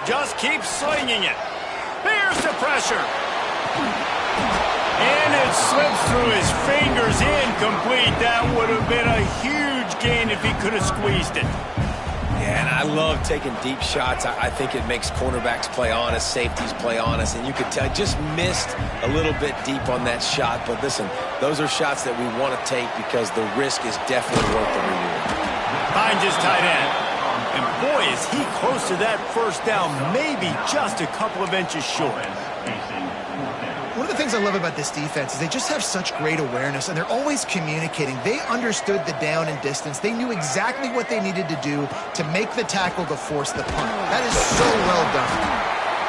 Just keep slinging it. Here's the pressure. And it slips through his fingers, incomplete. That would have been a huge gain if he could have squeezed it. Yeah, and I love taking deep shots. I think it makes cornerbacks play honest, safeties play honest, and you could tell just missed a little bit deep on that shot. But listen, those are shots that we want to take because the risk is definitely worth the reward. Finds his tight end. And boy, is he close to that first down, maybe just a couple of inches short. One of the things I love about this defense is they just have such great awareness, and they're always communicating. They understood the down and distance. They knew exactly what they needed to do to make the tackle to force the punt. That is so well done.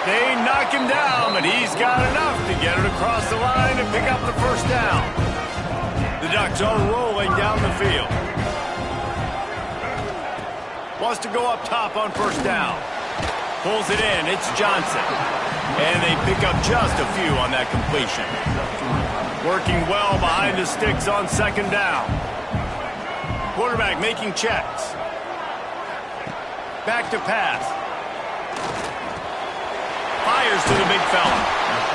They knock him down, but he's got enough to get it across the line and pick up the first down. The Ducks are rolling down the field. Wants to go up top on first down. Pulls it in. It's Johnson. And they pick up just a few on that completion. Working well behind the sticks on second down. Quarterback making checks. Back to pass. Fires to the big fella.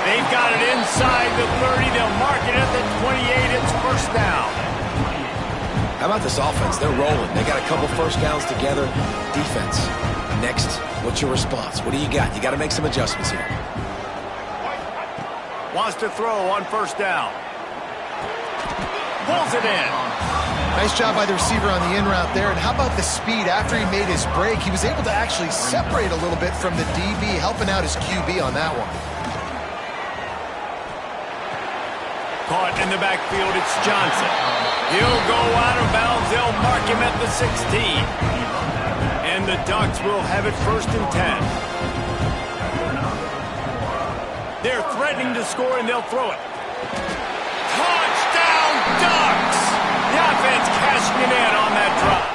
They've got it inside the 30. They'll mark it at the 28. It's first down. How about this offense? They're rolling. They got a couple first downs together. Defense. Next, what's your response? What do you got? You got to make some adjustments here. Wants to throw on first down. Pulls it in. Nice job by the receiver on the in route there. And how about the speed after he made his break? He was able to actually separate a little bit from the DB, helping out his QB on that one. Caught in the backfield, it's Johnson. He'll go out of bounds. They'll mark him at the 16. And the Ducks will have it 1st and 10. They're threatening to score, and they'll throw it. Touchdown, Ducks! The offense cashing it in on that drive.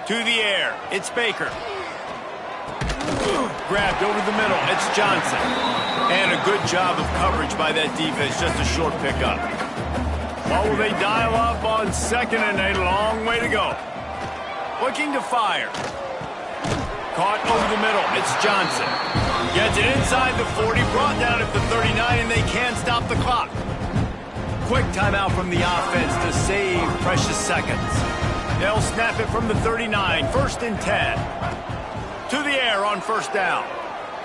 To the air, it's Baker. Grabbed over the middle, it's Johnson. And a good job of coverage by that defense, just a short pickup. What will they dial up on 2nd and a long way to go? Looking to fire. Caught over the middle, it's Johnson. Gets it inside the 40, brought down at the 39, and they can't stop the clock. Quick timeout from the offense to save precious seconds. They'll snap it from the 39, 1st and 10. To the air on 1st down.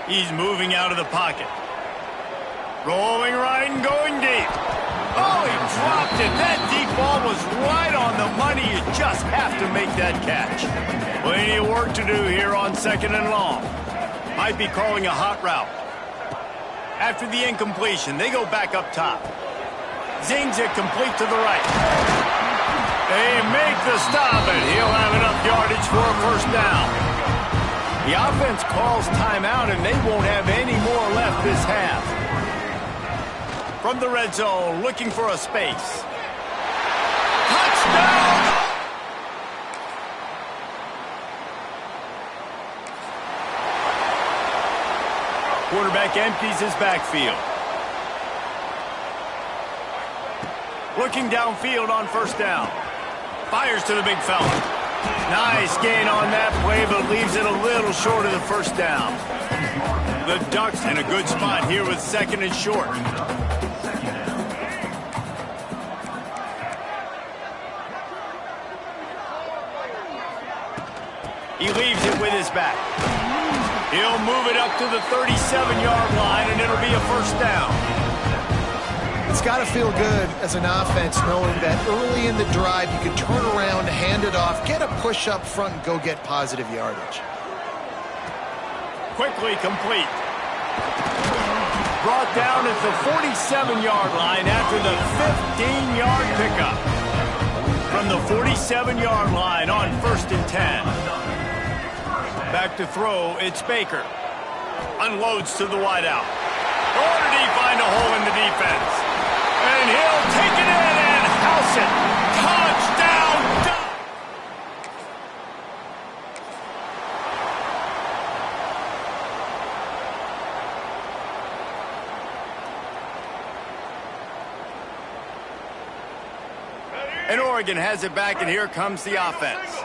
He's moving out of the pocket. Rolling right and going deep. Oh, he dropped it. That deep ball was right on the money. You just have to make that catch. Plenty of work to do here on 2nd and long. Might be calling a hot route. After the incompletion, they go back up top. Zings it complete to the right. They make the stop, and he'll have enough yardage for a 1st down. The offense calls timeout, and they won't have any more left this half. From the red zone, looking for a space. Touchdown! Quarterback empties his backfield. Looking downfield on 1st down. Fires to the big fella. Nice gain on that play, but leaves it a little short of the 1st down. The Ducks in a good spot here with 2nd and short. He leaves it with his back. He'll move it up to the 37-yard line, and it'll be a 1st down. It's got to feel good as an offense knowing that early in the drive you can turn around, hand it off, get a push up front, and go get positive yardage. Quickly complete. Brought down at the 47-yard line after the 15-yard pickup. From the 47-yard line on 1st and 10. Back to throw, it's Baker. Unloads to the wideout. Or did he find a hole in the defense? And he'll take it in and house it. Touchdown! And Oregon has it back, and here comes the offense.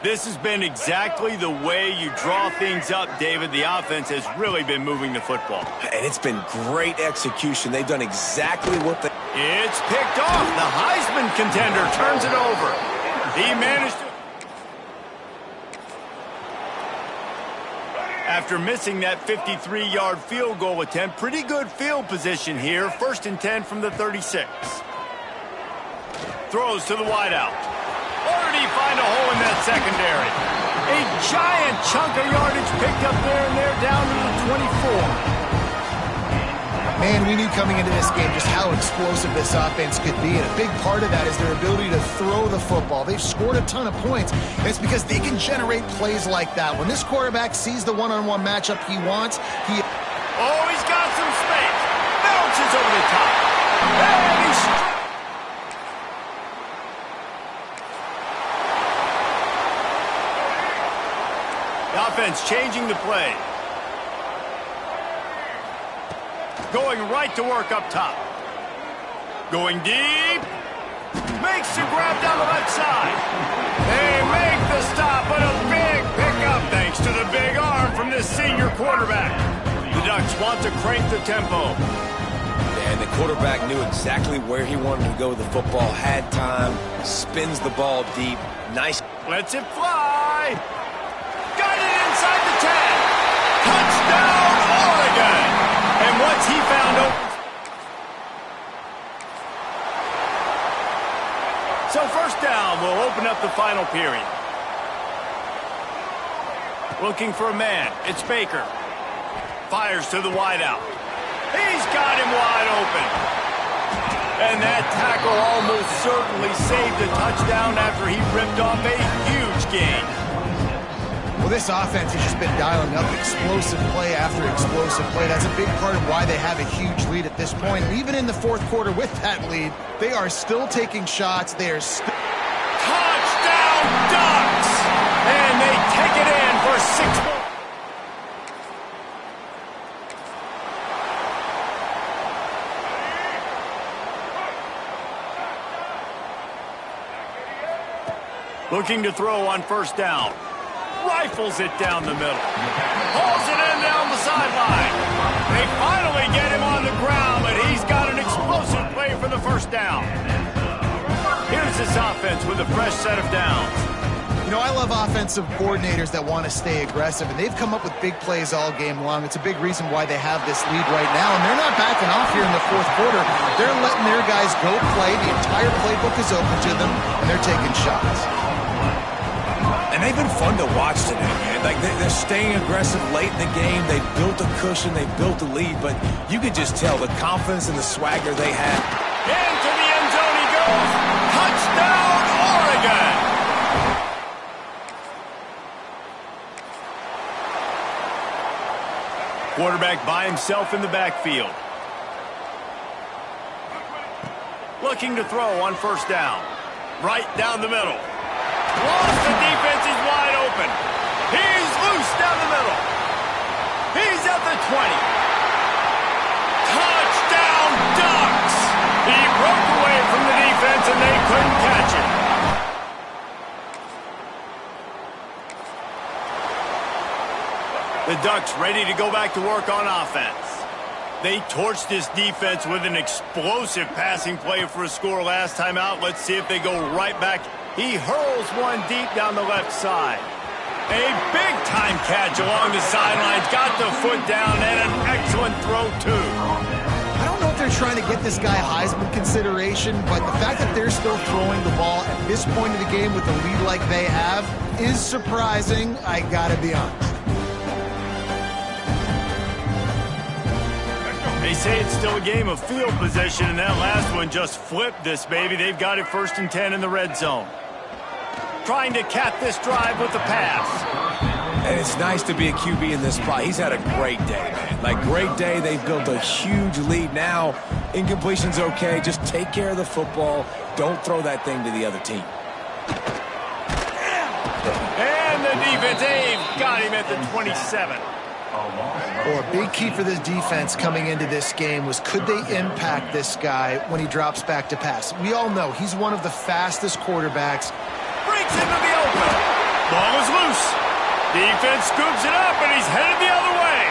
This has been exactly the way you draw things up, David. The offense has really been moving the football. And it's been great execution. They've done exactly what they... It's picked off. The Heisman contender turns it over. He managed to... After missing that 53-yard field goal attempt, pretty good field position here. 1st and 10 from the 36. Throws to the wideout. Or did he find a hole in that secondary? A giant chunk of yardage picked up there, and they're down to the 24. Man, we knew coming into this game just how explosive this offense could be, and a big part of that is their ability to throw the football. They've scored a ton of points, and it's because they can generate plays like that. When this quarterback sees the one-on-one matchup he wants, he... Oh, he's got some space. Bounces over the top. And he's... The offense changing the play. Going right to work up top. Going deep. Makes the grab down the left side. They make the stop, but a big pickup thanks to the big arm from this senior quarterback. The Ducks want to crank the tempo. And the quarterback knew exactly where he wanted to go with the football, had time, spins the ball deep. Nice. Lets it fly. Got it inside the 10. Touchdown, Oregon. And once he found open... will open up the final period. Looking for a man. It's Baker. Fires to the wideout. He's got him wide open. And that tackle almost certainly saved a touchdown after he ripped off a huge gain. Well, this offense has just been dialing up explosive play after explosive play. That's a big part of why they have a huge lead at this point. And even in the fourth quarter with that lead, they are still taking shots. They are still... Touchdown, Ducks! And they take it in for 6 more. Looking to throw on first down. Rifles it down the middle. Hauls it in down the sideline. They finally get him on the ground, but he's got an explosive play for the first down. Here's this offense with a fresh set of downs. You know, I love offensive coordinators that want to stay aggressive, and they've come up with big plays all game long. It's a big reason why they have this lead right now, and they're not backing off here in the fourth quarter. They're letting their guys go play. The entire playbook is open to them, and they're taking shots. And they've been fun to watch today, man. Like, they're staying aggressive late in the game. They built a cushion. They built a lead. But you could just tell the confidence and the swagger they had. Into the end zone he goes. Touchdown, Oregon! Quarterback by himself in the backfield. Looking to throw on first down. Right down the middle. Lost the defense, he's wide open. He's loose down the middle. He's at the 20. Touchdown, Ducks! He broke away from the defense and they couldn't catch him. The Ducks ready to go back to work on offense. They torched this defense with an explosive passing play for a score last time out. Let's see if they go right back. He hurls one deep down the left side. A big-time catch along the sidelines. Got the foot down and an excellent throw, too. I don't know if they're trying to get this guy Heisman consideration, but the fact that they're still throwing the ball at this point of the game with a lead like they have is surprising, I gotta be honest. They say it's still a game of field possession, and that last one just flipped this baby. They've got it 1st and 10 in the red zone. Trying to cap this drive with the pass. And it's nice to be a QB in this spot. He's had a great day, man. Like, great day. They've built a huge lead now. Incompletion's okay. Just take care of the football. Don't throw that thing to the other team. And the defense, got him at the 27. Well, a big key for this defense coming into this game was, could they impact this guy when he drops back to pass? We all know he's one of the fastest quarterbacks. Breaks into the open. Ball is loose. Defense scoops it up, and he's headed the other way.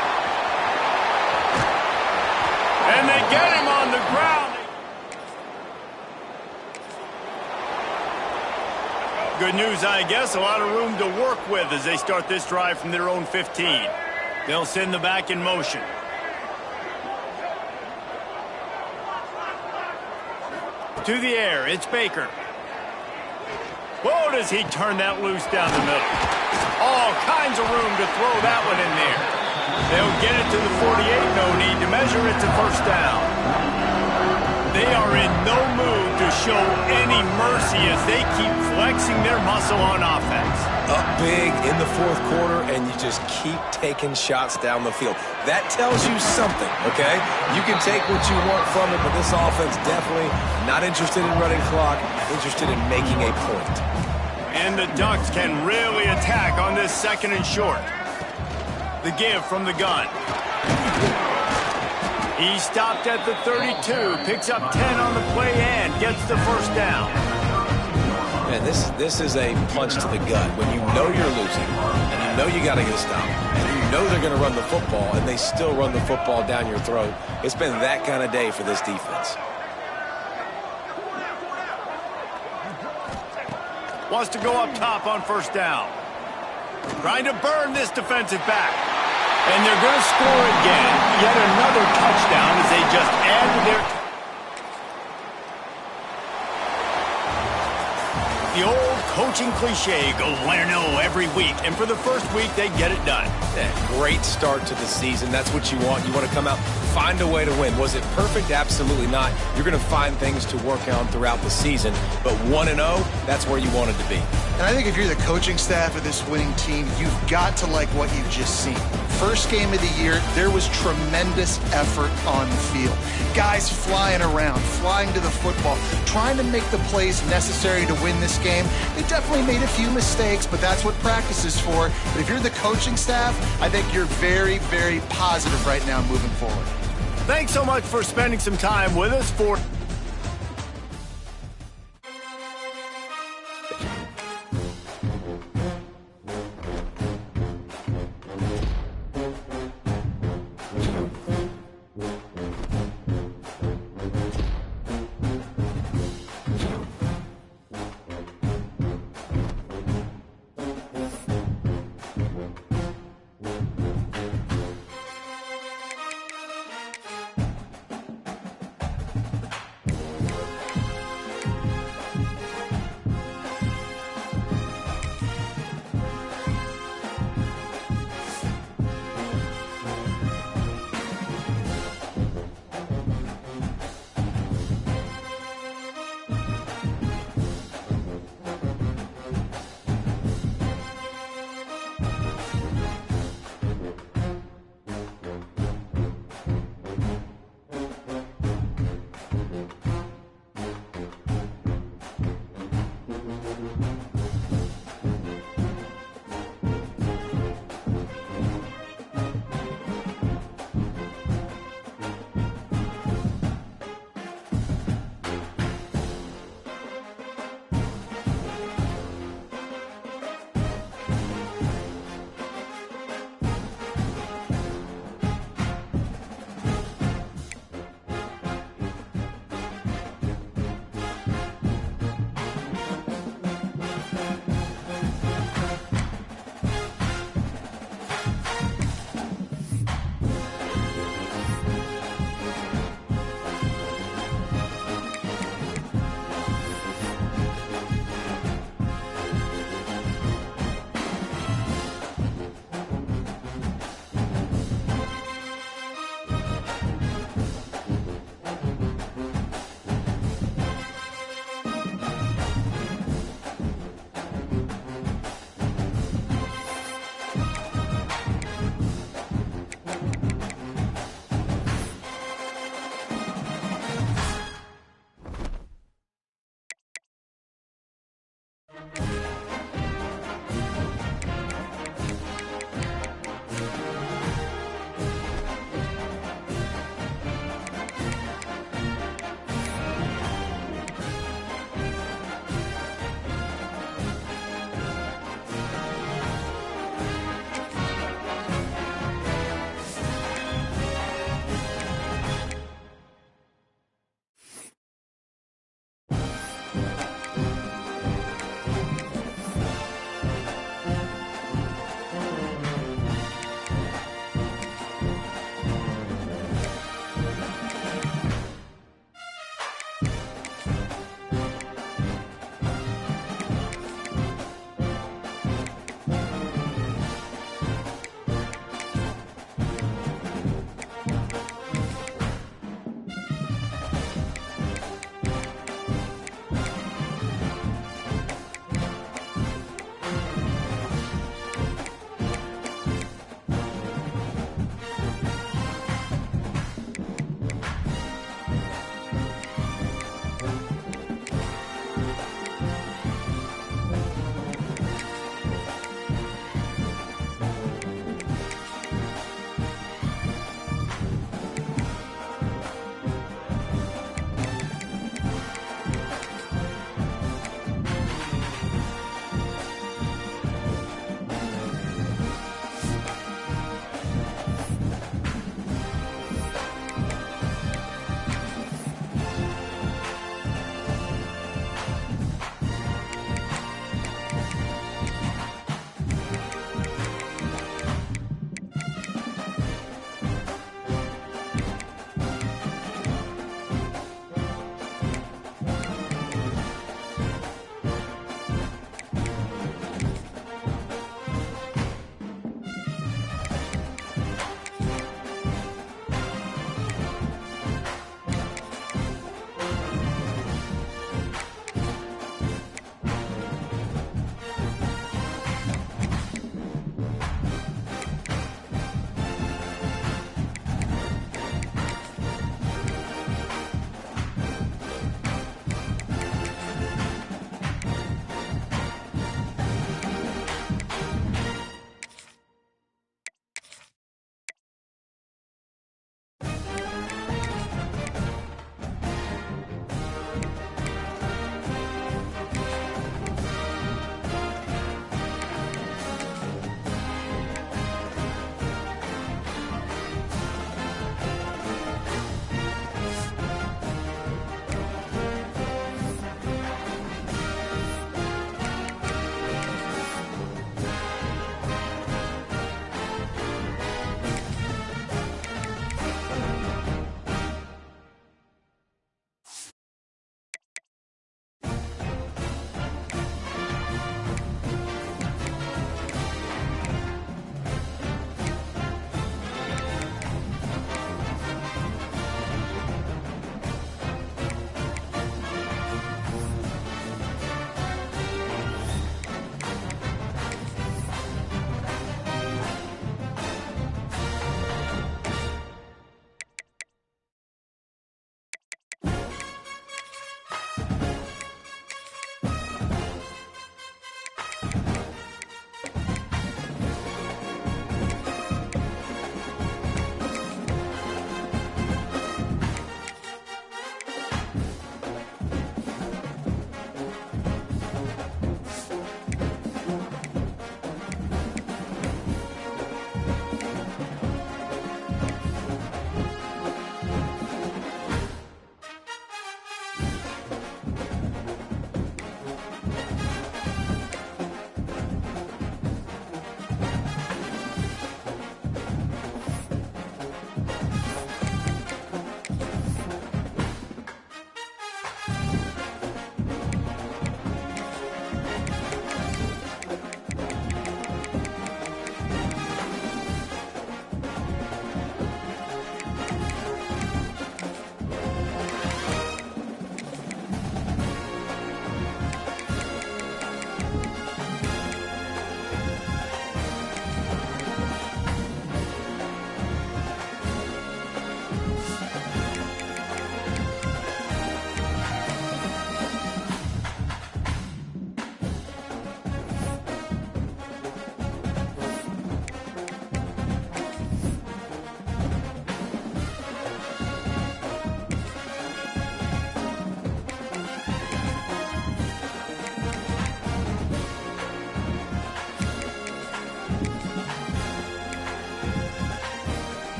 And they get him on the ground. Good news, I guess. A lot of room to work with as they start this drive from their own 15. They'll send the back in motion. To the air, it's Baker. Whoa, does he turn that loose down the middle. All kinds of room to throw that one in there. They'll get it to the 48, no need to measure it to first down. They are in no mood to show any mercy as they keep flexing their muscle on offense. Up big in the fourth quarter, and you just keep taking shots down the field. That tells you something, okay? You can take what you want from it, but this offense definitely not interested in running clock, interested in making a point. And the Ducks can really attack on this 2nd and short. The give from the gun. He stopped at the 32, picks up 10 on the play and gets the first down. Man, this is a punch to the gut. When you know you're losing, and you know you got to get a stop, and you know they're going to run the football, and they still run the football down your throat. It's been that kind of day for this defense. Wants to go up top on first down. Trying to burn this defensive back. And they're going to score again. Yet another touchdown as they just add to their... The old coaching cliche goes win or no every week, and for the first week, they get it done. Yeah, great start to the season. That's what you want. You want to come out, find a way to win. Was it perfect? Absolutely not. You're going to find things to work on throughout the season, but 1-0, that's where you wanted to be. And I think if you're the coaching staff of this winning team, you've got to like what you've just seen. First game of the year, there was tremendous effort on the field. Guys flying around, flying to the football, trying to make the plays necessary to win this game. They definitely made a few mistakes, but that's what practice is for. But if you're the coaching staff, I think you're very, very positive right now moving forward. Thanks so much for spending some time with us for...